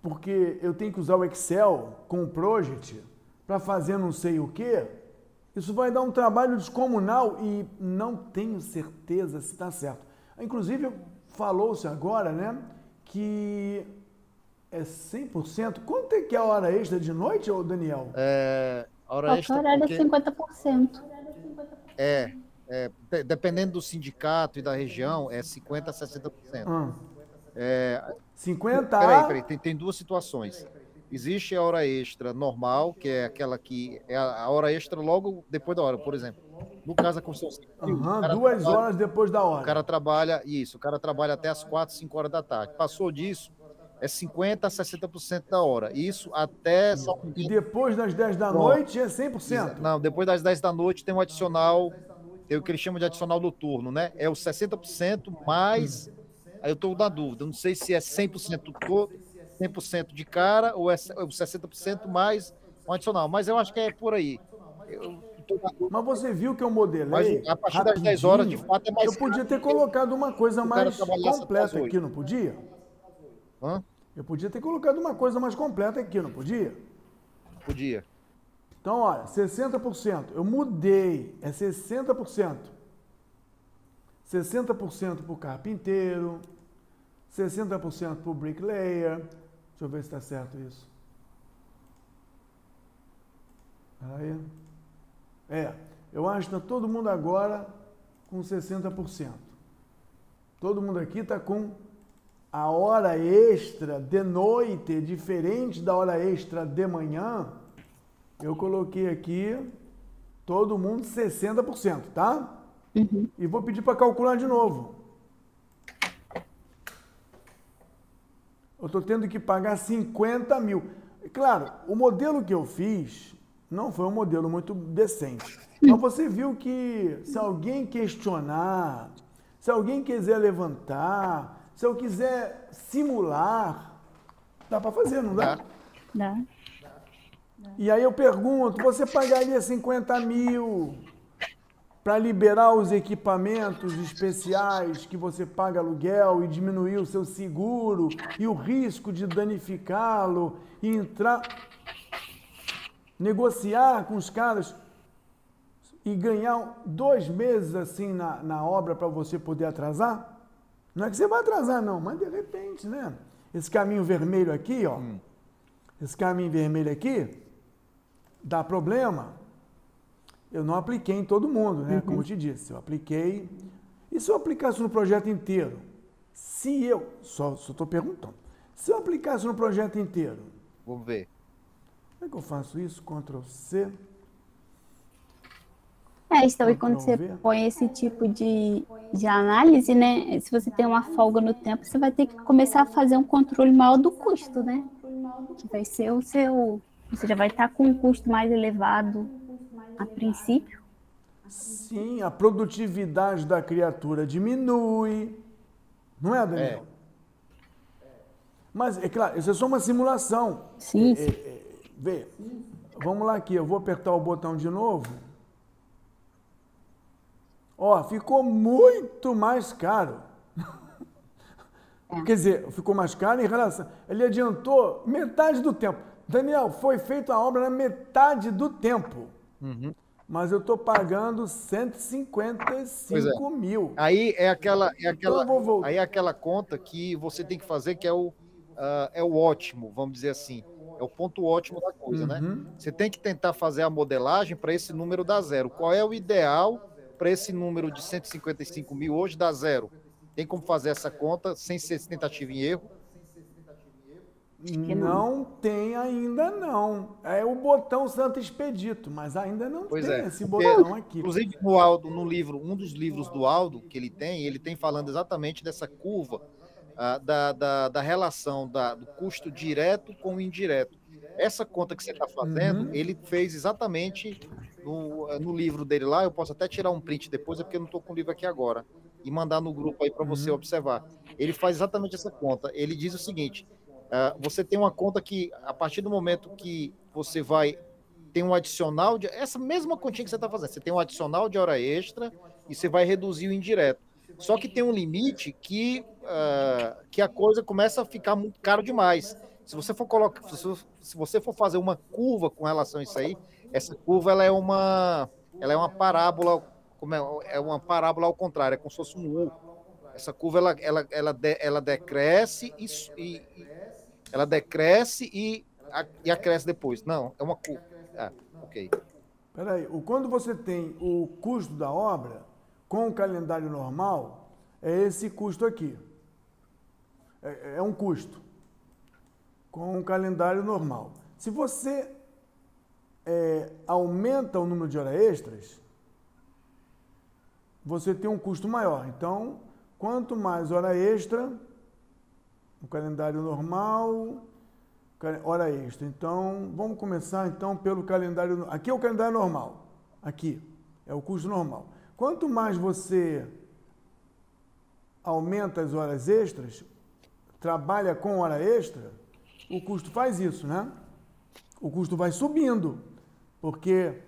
porque eu tenho que usar o Excel com o Project para fazer não sei o quê. Isso vai dar um trabalho descomunal e não tenho certeza se está certo. Inclusive, falou-se agora, né, que é 100%. Quanto é que é a hora extra de noite, ô Daniel? A hora extra. Horário é 50%. Dependendo do sindicato e da região, é 50% a 60%. 50 Peraí, tem duas situações. Existe a hora extra normal, que é aquela que é a hora extra logo depois da hora, por exemplo. No caso da construção civil, 2 horas depois da hora. O cara trabalha até as 4, 5 horas da tarde. Passou disso, é 50% a 60% da hora. Isso até... E depois das 10 da noite é 100%? Não, depois das 10 da noite tem um adicional, tem o que eles chamam de adicional noturno, né? É o 60% mais... Aí eu estou na dúvida, não sei se é 100% todo, 100% de cara, ou é o 60% mais um adicional, mas eu acho que é por aí. Mas você viu que eu modelei? Mas a partir das 10 horas, de fato, é mais... Eu podia ter colocado uma coisa mais completa aqui, não podia? Hã? Eu podia ter colocado uma coisa mais completa aqui, não podia? Podia. Então, olha, 60%. Eu mudei, é 60%. 60% para o carpinteiro, 60% para o bricklayer. Deixa eu ver se está certo isso. Aí. Eu acho que está todo mundo agora com 60%. Todo mundo aqui está com a hora extra de noite, diferente da hora extra de manhã. Eu coloquei aqui todo mundo 60%, tá? Uhum. E vou pedir para calcular de novo. Eu estou tendo que pagar 50 mil. Claro, o modelo que eu fiz não foi um modelo muito decente. Mas você viu que se alguém questionar, se alguém quiser levantar, se eu quiser simular, dá para fazer, não dá? Dá. E aí eu pergunto, você pagaria 50 mil para liberar os equipamentos especiais que você paga aluguel e diminuir o seu seguro e o risco de danificá-lo e entrar, negociar com os caras e ganhar 2 meses assim na obra para você poder atrasar? Não é que você vai atrasar não, mas de repente, né? Esse caminho vermelho aqui, ó, esse caminho vermelho aqui dá problema. Eu não apliquei em todo mundo, né? Como eu te disse, eu apliquei. E se eu aplicasse no projeto inteiro? Se eu, só estou perguntando, se eu aplicasse no projeto inteiro? Vamos ver. Como é que eu faço isso? Ctrl C. Então, e quando você põe esse tipo de análise, né? Se você tem uma folga no tempo, você vai ter que começar a fazer um controle maior do custo, né? Que vai ser o seu... Você já vai estar com um custo mais elevado a princípio. Sim, a produtividade da criatura diminui. Não é, Daniel? Mas, é claro, isso é só uma simulação. Sim. Vê, vamos lá aqui, eu vou apertar o botão de novo. Ó, ficou muito mais caro. Quer dizer, ficou mais caro em relação... Ele adiantou metade do tempo. Daniel, foi feita a obra na metade do tempo. Uhum. Mas eu estou pagando 155 mil. Aí é aquela Então aí é aquela conta que você tem que fazer, que é o ótimo, vamos dizer assim. É o ponto ótimo da coisa, né? Você tem que tentar fazer a modelagem para esse número dar zero. Qual é o ideal para esse número de 155 mil hoje dar zero? Tem como fazer essa conta sem ser tentativa em erro? Não tem ainda não. É o botão Santo Expedito, mas ainda não tem esse botão aqui. Inclusive no Aldo, no livro, um dos livros do Aldo que ele tem falando exatamente dessa curva da relação do custo direto com o indireto. Essa conta que você está fazendo, ele fez exatamente no livro dele lá. Eu posso até tirar um print depois, é porque eu não estou com o livro aqui agora, e mandar no grupo aí para você observar. Ele faz exatamente essa conta. Ele diz o seguinte: você tem uma conta que, a partir do momento que você vai ter um adicional, essa mesma continha que você está fazendo, você tem um adicional de hora extra e você vai reduzir o indireto. Só que tem um limite que a coisa começa a ficar muito caro demais. Se você for fazer uma curva com relação a isso aí, essa curva ela é uma parábola, é uma parábola ao contrário, é como se fosse um U. Essa curva ela decresce ela decresce e acresce depois. Não, é uma curva. Ok. Peraí, quando você tem o custo da obra com o calendário normal, é esse custo aqui. É um custo com o calendário normal. Se você aumenta o número de horas extras, você tem um custo maior. Então, quanto mais hora extra, O calendário normal, hora extra. Então, vamos começar então pelo calendário. Aqui é o calendário normal. Aqui é o custo normal. Quanto mais você aumenta as horas extras, trabalha com hora extra, o custo faz isso, né? O custo vai subindo, porque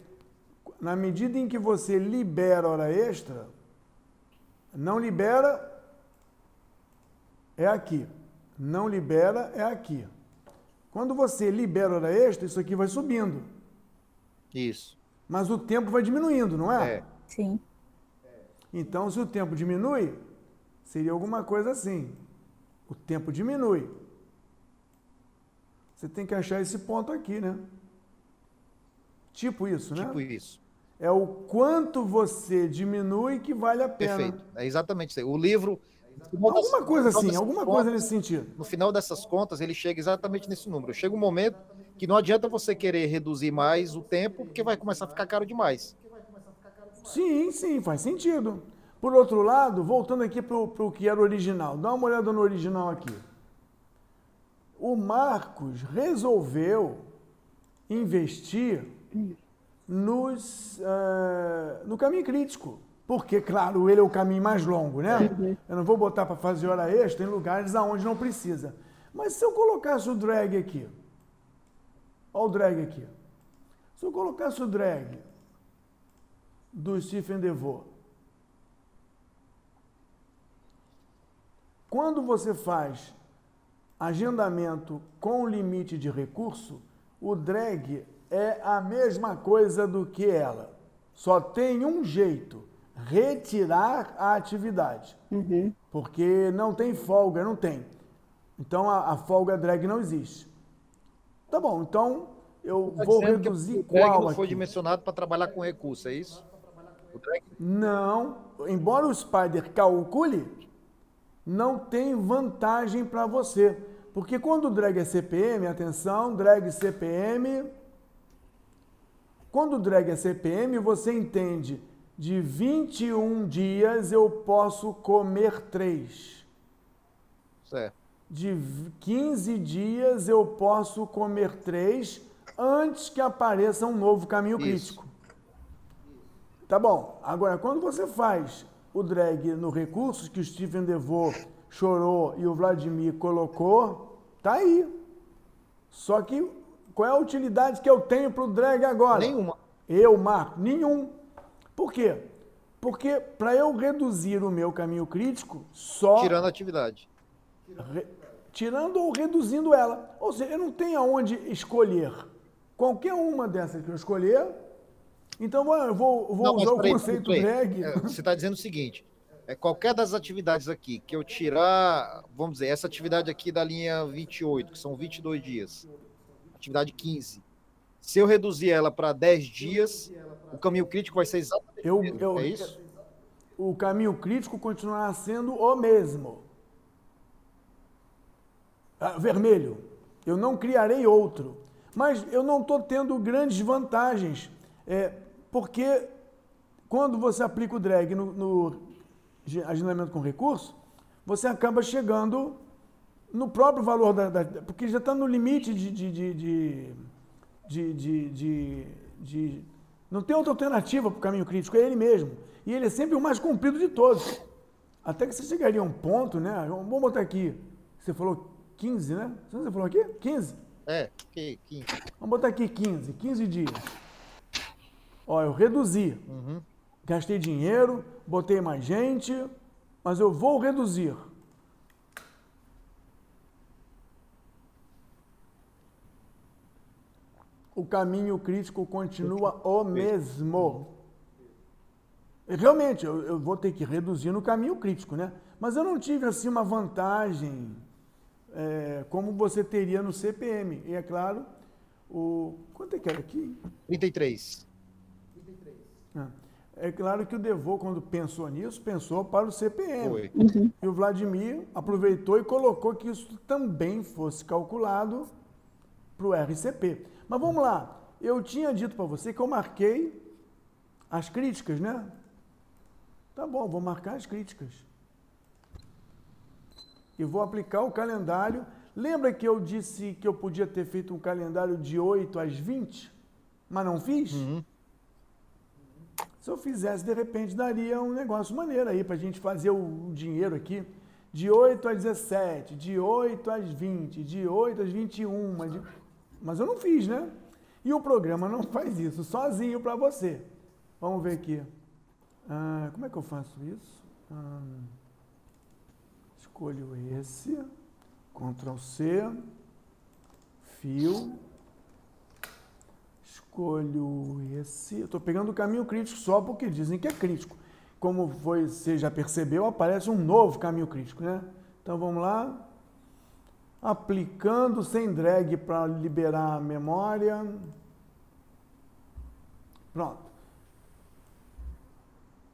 na medida em que você libera hora extra, não libera é aqui, não libera é aqui. Quando você libera hora extra, isso aqui vai subindo. Isso. Mas o tempo vai diminuindo, não é? É. Sim. Então, se o tempo diminui, seria alguma coisa assim. O tempo diminui. Você tem que achar esse ponto aqui, né? Tipo isso, né? Tipo isso. É o quanto você diminui que vale a pena. Perfeito. É exatamente isso aí. O livro... Alguma coisa assim, alguma coisa nesse sentido. No final dessas contas, ele chega exatamente nesse número. Chega um momento que não adianta você querer reduzir mais o tempo, porque vai começar a ficar caro demais. Sim, sim, faz sentido. Por outro lado, voltando aqui para o que era original, dá uma olhada no original aqui. O Marcos resolveu investir no caminho crítico. Porque, claro, ele é o caminho mais longo, né? Eu não vou botar para fazer hora extra em lugares aonde não precisa. Mas se eu colocasse o drag aqui, olha o drag aqui. Se eu colocasse o drag do Stephen DeVoe, quando você faz agendamento com limite de recurso, o drag é a mesma coisa do que ela. Só tem um jeito: retirar a atividade. Porque não tem folga, não tem. Então a folga drag não existe. Tá bom, então eu vou reduzir o drag qual não foi aqui? dimensionado para trabalhar com recurso, é isso? O drag... Não, embora o Spider calcule, não tem vantagem para você. Porque quando o drag é CPM, atenção, drag CPM, quando o drag é CPM, você entende, de 21 dias eu posso comer 3. Certo. De 15 dias eu posso comer 3 antes que apareça um novo caminho crítico. Tá bom. Agora, quando você faz o drag no recursos que o Stephen DeVoe chorou e o Vladimir colocou, tá aí. Só que qual é a utilidade que eu tenho para o drag agora? Nenhuma. Eu, Marco, nenhum. Por quê? Porque para eu reduzir o meu caminho crítico, só... Tirando a atividade. Tirando ou reduzindo ela. Ou seja, eu não tenho aonde escolher. Qualquer uma dessas que eu escolher, então eu vou usar o conceito drag. Você está dizendo o seguinte, qualquer das atividades aqui que eu tirar, vamos dizer, essa atividade aqui da linha 28, que são 22 dias, atividade 15, se eu reduzir ela para 10 dias, o caminho crítico vai ser exatamente o mesmo, é isso? O caminho crítico continuará sendo o mesmo. Vermelho. Eu não criarei outro. Mas eu não estou tendo grandes vantagens. Porque quando você aplica o drag no agendamento com recurso, você acaba chegando no próprio valor porque já está no limite não tem outra alternativa para o caminho crítico, é ele mesmo. E ele é sempre o mais comprido de todos. Até que você chegaria a um ponto, né? Vamos botar aqui. Você falou 15, né? Você falou aqui? 15? 15. Vamos botar aqui 15 dias. Ó, eu reduzi. Gastei dinheiro, botei mais gente, mas eu vou reduzir. O caminho crítico continua o mesmo. Realmente, eu vou ter que reduzir no caminho crítico, né? Mas eu não tive, assim, uma vantagem como você teria no CPM. E, é claro, quanto é que era aqui? 33. É claro que o DeVoe, quando pensou nisso, pensou para o CPM. Foi. E o Vladimir aproveitou e colocou que isso também fosse calculado para o RCP. Mas vamos lá. Eu tinha dito para você que eu marquei as críticas, né? Tá bom, vou marcar as críticas. e vou aplicar o calendário. Lembra que eu disse que eu podia ter feito um calendário de 8 às 20, mas não fiz? Uhum. Se eu fizesse, de repente, daria um negócio maneiro aí para a gente fazer o dinheiro aqui. De 8 às 17, de 8 às 20, de 8 às 21. Mas eu não fiz, né? E o programa não faz isso, sozinho para você. Vamos ver aqui. Como é que eu faço isso? Escolho esse. Ctrl C. Fio. Escolho esse. Eu estou pegando o caminho crítico só porque dizem que é crítico. Como você já percebeu, aparece um novo caminho crítico, né? Então vamos lá. Aplicando sem drag para liberar a memória. Pronto.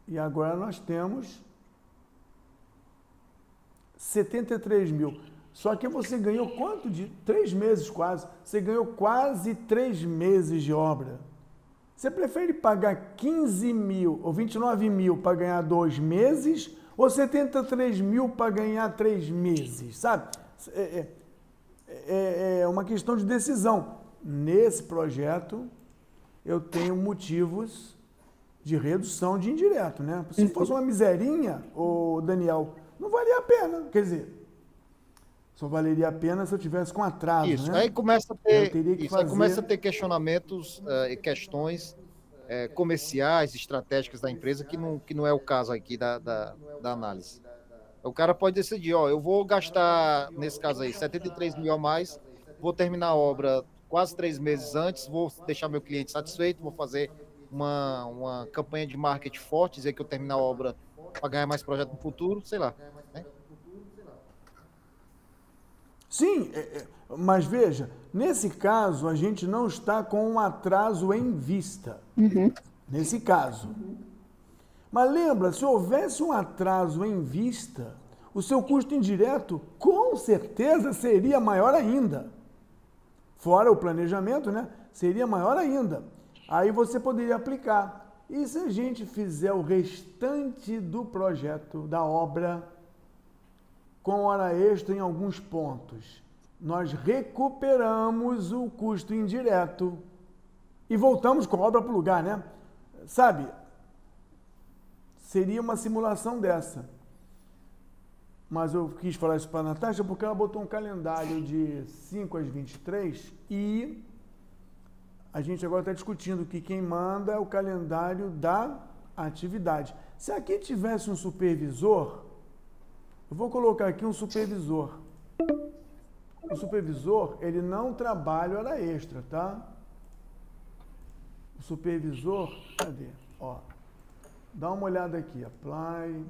E agora nós temos 73 mil. Só que você ganhou quanto de 3 meses quase? Você ganhou quase 3 meses de obra. Você prefere pagar 15 mil ou 29 mil para ganhar 2 meses ou 73 mil para ganhar 3 meses, sabe? É uma questão de decisão. Nesse projeto, eu tenho motivos de redução de indireto, né? Se fosse uma miserinha, ô Daniel, não valia a pena. Quer dizer, só valeria a pena se eu tivesse com atraso, isso, né? Aí começa a ter questionamentos e questões comerciais, estratégicas da empresa, que não é o caso aqui da análise. O cara pode decidir, eu vou gastar, nesse caso aí, 73 mil a mais, vou terminar a obra quase 3 meses antes, vou deixar meu cliente satisfeito, vou fazer uma campanha de marketing forte, dizer que eu termino a obra para ganhar mais projeto no futuro, sei lá. Né? Sim, mas veja, nesse caso a gente não está com um atraso em vista. Uhum. Nesse caso. Mas lembra, se houvesse um atraso em vista, o seu custo indireto com certeza seria maior ainda. Fora o planejamento, né? Seria maior ainda. Aí você poderia aplicar. E se a gente fizer o restante do projeto, da obra, com hora extra em alguns pontos, nós recuperamos o custo indireto e voltamos com a obra para o lugar, né? Sabe? Seria uma simulação dessa. Mas eu quis falar isso para a Natasha porque ela botou um calendário de 5 às 23 e a gente agora está discutindo que quem manda é o calendário da atividade. Se aqui tivesse um supervisor, eu vou colocar aqui um supervisor. O supervisor, ele não trabalha hora extra, tá? O supervisor, cadê? Ó, dá uma olhada aqui, apply.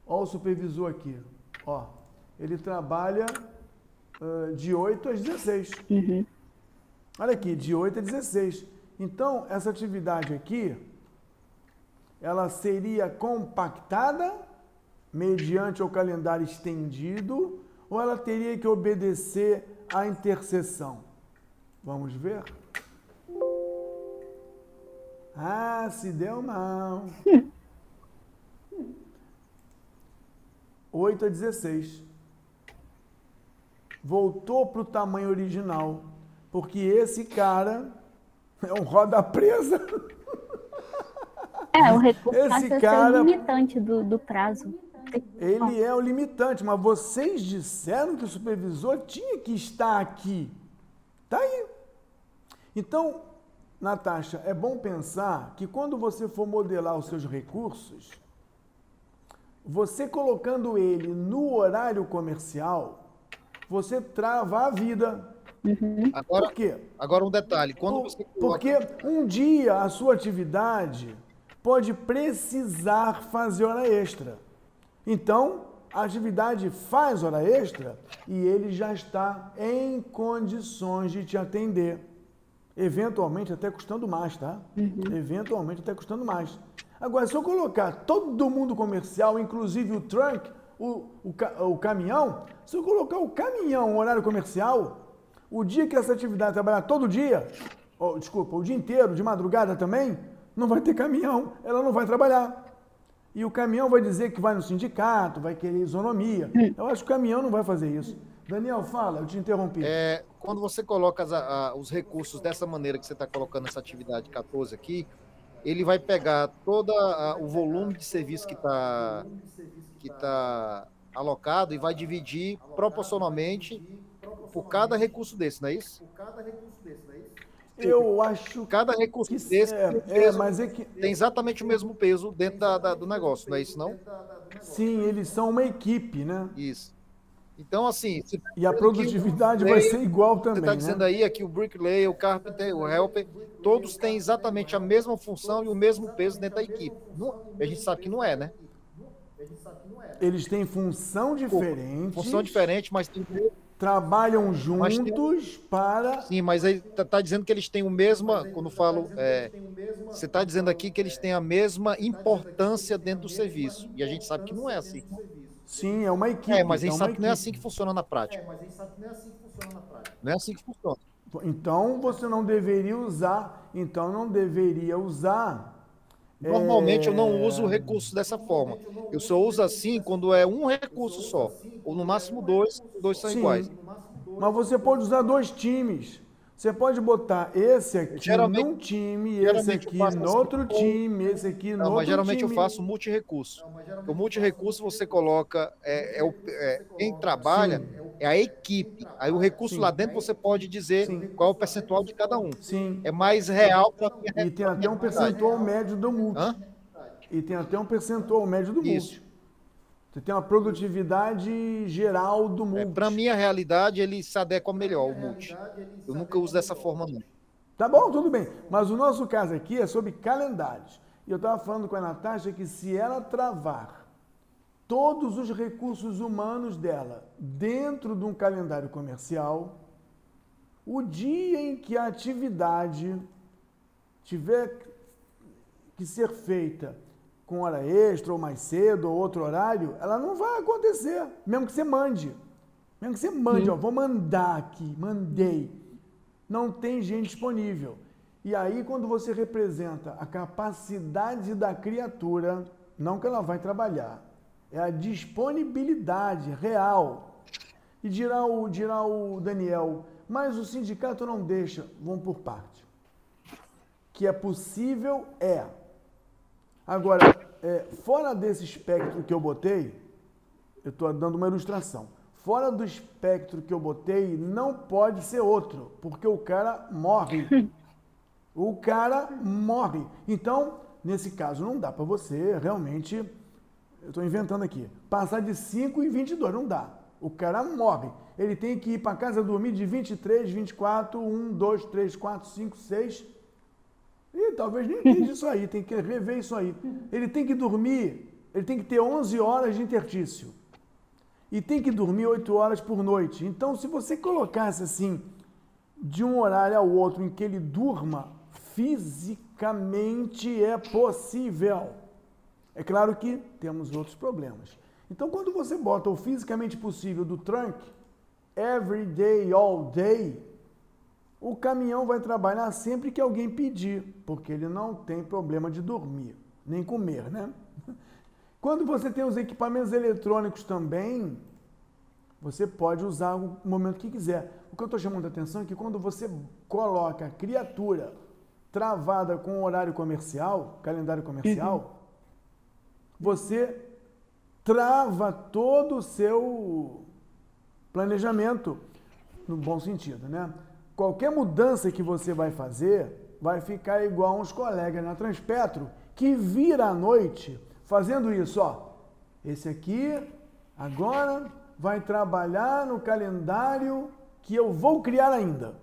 Ó o supervisor aqui, ó. Ele trabalha de 8 às 16. Uhum. Olha aqui, de 8 a 16. Então, essa atividade aqui, ela seria compactada mediante o calendário estendido ou ela teria que obedecer à interseção? Vamos ver? Ah, se deu mal. 8 a 16. Voltou para o tamanho original. Porque esse cara é um roda presa. O recurso passa a ser o limitante do prazo. Ele é o limitante, mas vocês disseram que o supervisor tinha que estar aqui. Tá aí. Então, Natasha, é bom pensar que quando você for modelar os seus recursos, você colocando ele no horário comercial, você trava a vida. Uhum. Agora, por quê? Agora um detalhe. Porque um dia a sua atividade pode precisar fazer hora extra. Então, a atividade faz hora extra e ele já está em condições de te atender. Eventualmente até custando mais, tá? Uhum. Eventualmente até custando mais. Agora, se eu colocar todo mundo comercial, inclusive o trunk, o caminhão, se eu colocar o caminhão no horário comercial, o dia que essa atividade trabalhar todo dia, o dia inteiro, de madrugada também, não vai ter caminhão, ela não vai trabalhar. E o caminhão vai dizer que vai no sindicato, vai querer isonomia. Eu acho que o caminhão não vai fazer isso. Daniel, fala, eu te interrompi. Quando você coloca os recursos dessa maneira que você está colocando essa atividade 14 aqui, ele vai pegar todo o volume de serviço que tá alocado e vai dividir proporcionalmente por cada recurso desse, não é isso? Eu acho cada recurso que desse mas é que tem exatamente o mesmo peso dentro do negócio, não é isso, não? Sim, eles são uma equipe, né? Isso. Então, assim... E a produtividade vai ser igual também, Você está dizendo aí que o bricklayer, o carpenter, o helper, todos têm exatamente a mesma função e o mesmo peso dentro da equipe. A gente sabe que não é, né? Eles têm função diferente. Função diferente, mas trabalham juntos para... Sim, mas aí está dizendo que eles têm o mesmo... Quando eu falo... você está dizendo aqui que eles têm a mesma importância dentro do serviço. E a gente sabe que não é assim. Sim, é uma equipe. Mas a gente sabe que não é assim que funciona na prática. Não é assim que funciona. Então, você não deveria usar... Então, não deveria usar... Normalmente eu não uso o recurso dessa forma. Eu só uso assim quando é um recurso só. Ou no máximo dois são iguais. Mas você pode usar 2 times. Você pode botar esse aqui num time, esse aqui no outro time, esse aqui no outro time. Mas geralmente eu faço multi-recurso. O multi-recurso você coloca, quem trabalha é a equipe. Aí o recurso lá dentro você pode dizer qual é o percentual de cada um. Sim. É mais real para E tem até um percentual médio do multi. E tem até um percentual médio do multi. Você tem uma produtividade geral do multi. Para mim, a realidade, ele se adequa melhor ao multi. Eu nunca uso dessa forma, não. Tá bom, tudo bem. Mas o nosso caso aqui é sobre calendários. E eu estava falando com a Natasha que se ela travar todos os recursos humanos dela dentro de um calendário comercial, o dia em que a atividade tiver que ser feita com hora extra, ou mais cedo, ou outro horário, ela não vai acontecer, mesmo que você mande. Mesmo que você mande, vou mandar aqui, mandei. Não tem gente disponível. E aí, quando você representa a capacidade da criatura, não que ela vai trabalhar, é a disponibilidade real. E dirá o Daniel, mas o sindicato não deixa, vão por parte. Que é possível, Agora, fora desse espectro que eu botei, eu estou dando uma ilustração. Fora do espectro que eu botei, não pode ser outro, porque o cara morre. O cara morre. Então, nesse caso, não dá para você realmente, eu estou inventando aqui, passar de 5 em 22, não dá. O cara morre. Ele tem que ir para casa dormir de 23, 24, 1, 2, 3, 4, 5, 6... E talvez nem entenda isso aí, tem que rever isso aí. Ele tem que dormir, ele tem que ter 11 horas de interstício. E tem que dormir 8 horas por noite. Então, se você colocasse assim, de um horário ao outro em que ele durma, fisicamente é possível. É claro que temos outros problemas. Então, quando você bota o fisicamente possível do trunk, every day, all day, o caminhão vai trabalhar sempre que alguém pedir, porque ele não tem problema de dormir, nem comer, né? Quando você tem os equipamentos eletrônicos também, você pode usar o momento que quiser. O que eu estou chamando a atenção é que quando você coloca a criatura travada com o horário comercial, calendário comercial, você trava todo o seu planejamento, no bom sentido, né? Qualquer mudança que você vai fazer vai ficar igual uns colegas na Transpetro que vira à noite fazendo isso, Esse aqui agora vai trabalhar no calendário que eu vou criar ainda.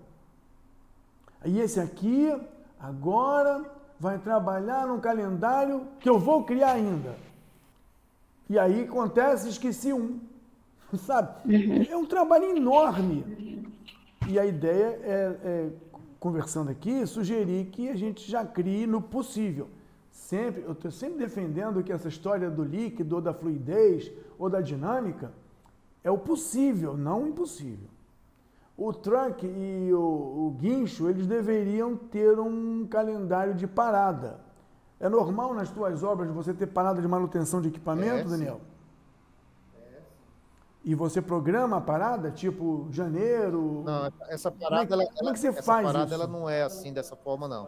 E esse aqui agora vai trabalhar no calendário que eu vou criar ainda. E aí acontece, esqueci um. Sabe? É um trabalho enorme. E a ideia conversando aqui, sugerir que a gente já crie no possível. Eu estou sempre defendendo que essa história do líquido, ou da fluidez, ou da dinâmica, é o possível, não o impossível. O trunk e o guincho, eles deveriam ter um calendário de parada. É normal nas tuas obras você ter parada de manutenção de equipamento, Daniel? E você programa a parada, tipo janeiro? Não, essa parada, como é que você essa faz parada isso? Ela não é assim dessa forma, não.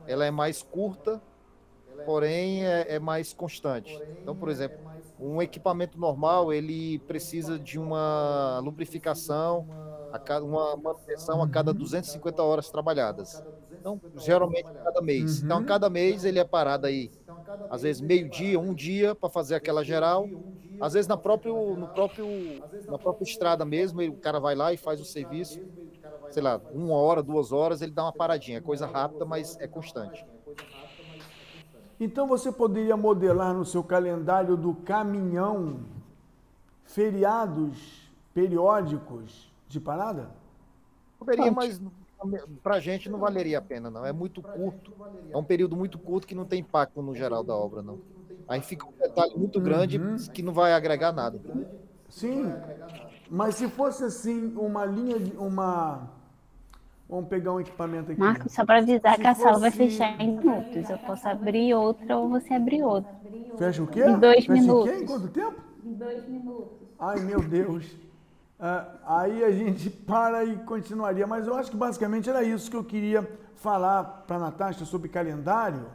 Ela é mais curta, porém é mais constante. Então, por exemplo, um equipamento normal, ele precisa de uma lubrificação, uma manutenção a cada 250 horas trabalhadas. Então, geralmente, a cada mês. Então, a cada mês ele é parado aí, às vezes meio-dia, um dia, para fazer aquela geral. Às vezes na própria estrada mesmo, o cara vai lá e faz o serviço, sei lá, 1 hora, 2 horas, ele dá uma paradinha. É coisa rápida, mas é constante. Então você poderia modelar no seu calendário do caminhão feriados periódicos de parada? Poderia, mas para a gente não valeria a pena, não. É muito curto, é um período muito curto que não tem impacto no geral da obra, não. Aí fica um detalhe muito grande que não vai agregar nada. Sim, mas se fosse assim, uma linha de vamos pegar um equipamento aqui. Marcos, só para avisar que a sala vai fechar em minutos. Eu posso abrir outra ou você abrir outra. Fecha o quê? Em 2 Fecha minutos. Em quê? Em quanto tempo? Em 2 minutos. Ai, meu Deus. Aí a gente para e continuaria. Mas eu acho que basicamente era isso que eu queria falar para a Natasha sobre calendário,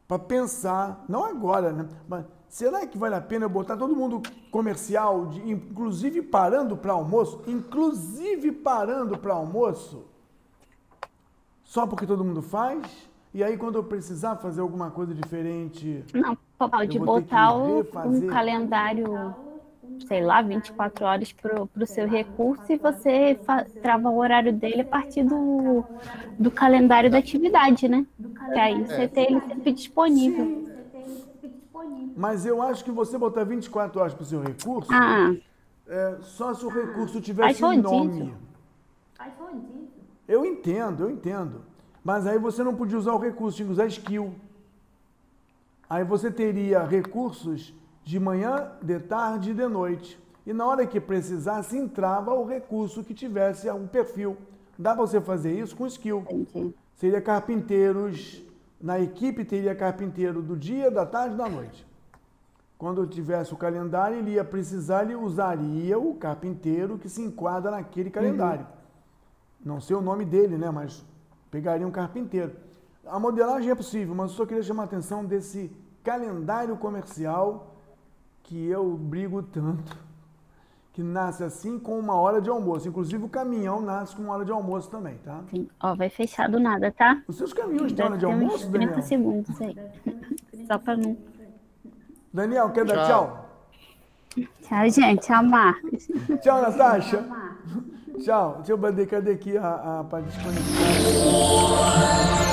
para pensar, não agora, né? Mas será que vale a pena eu botar todo mundo comercial, inclusive parando para almoço? Só porque todo mundo faz? E aí, quando eu precisar fazer alguma coisa diferente... Não, pode botar um calendário, sei lá, 24 horas para o seu recurso e você trava o horário dele a partir do calendário da atividade, né? Que aí você tem ele sempre disponível. Sim. Mas eu acho que você botar 24 horas para o seu recurso, só se o recurso tivesse um nome. Eu entendo. Mas aí você não podia usar o recurso, tinha que usar skill. Aí você teria recursos de manhã, de tarde e de noite. E na hora que precisasse, entrava o recurso que tivesse um perfil. Dá para você fazer isso com skill. Entendi. Seria carpinteiros, na equipe teria carpinteiro do dia, da tarde e da noite. Quando tivesse o calendário, ele ia precisar, ele usaria o carpinteiro que se enquadra naquele calendário. Não sei o nome dele, né? Mas pegaria um carpinteiro. A modelagem é possível, mas eu só queria chamar a atenção desse calendário comercial que eu brigo tanto, que nasce assim com 1 hora de almoço. Inclusive o caminhão nasce com 1 hora de almoço também, tá? Sim. Ó, vai fechar do nada, tá? Os seus caminhões têm hora de Deve ter almoço, uns 30 Daniel? segundos aí. Só para não... Daniel, quer dar tchau? Tchau, gente. Tchau, Marcos. Tchau, Natasha. Tchau. Deixa eu cadê aqui para disponibilizar.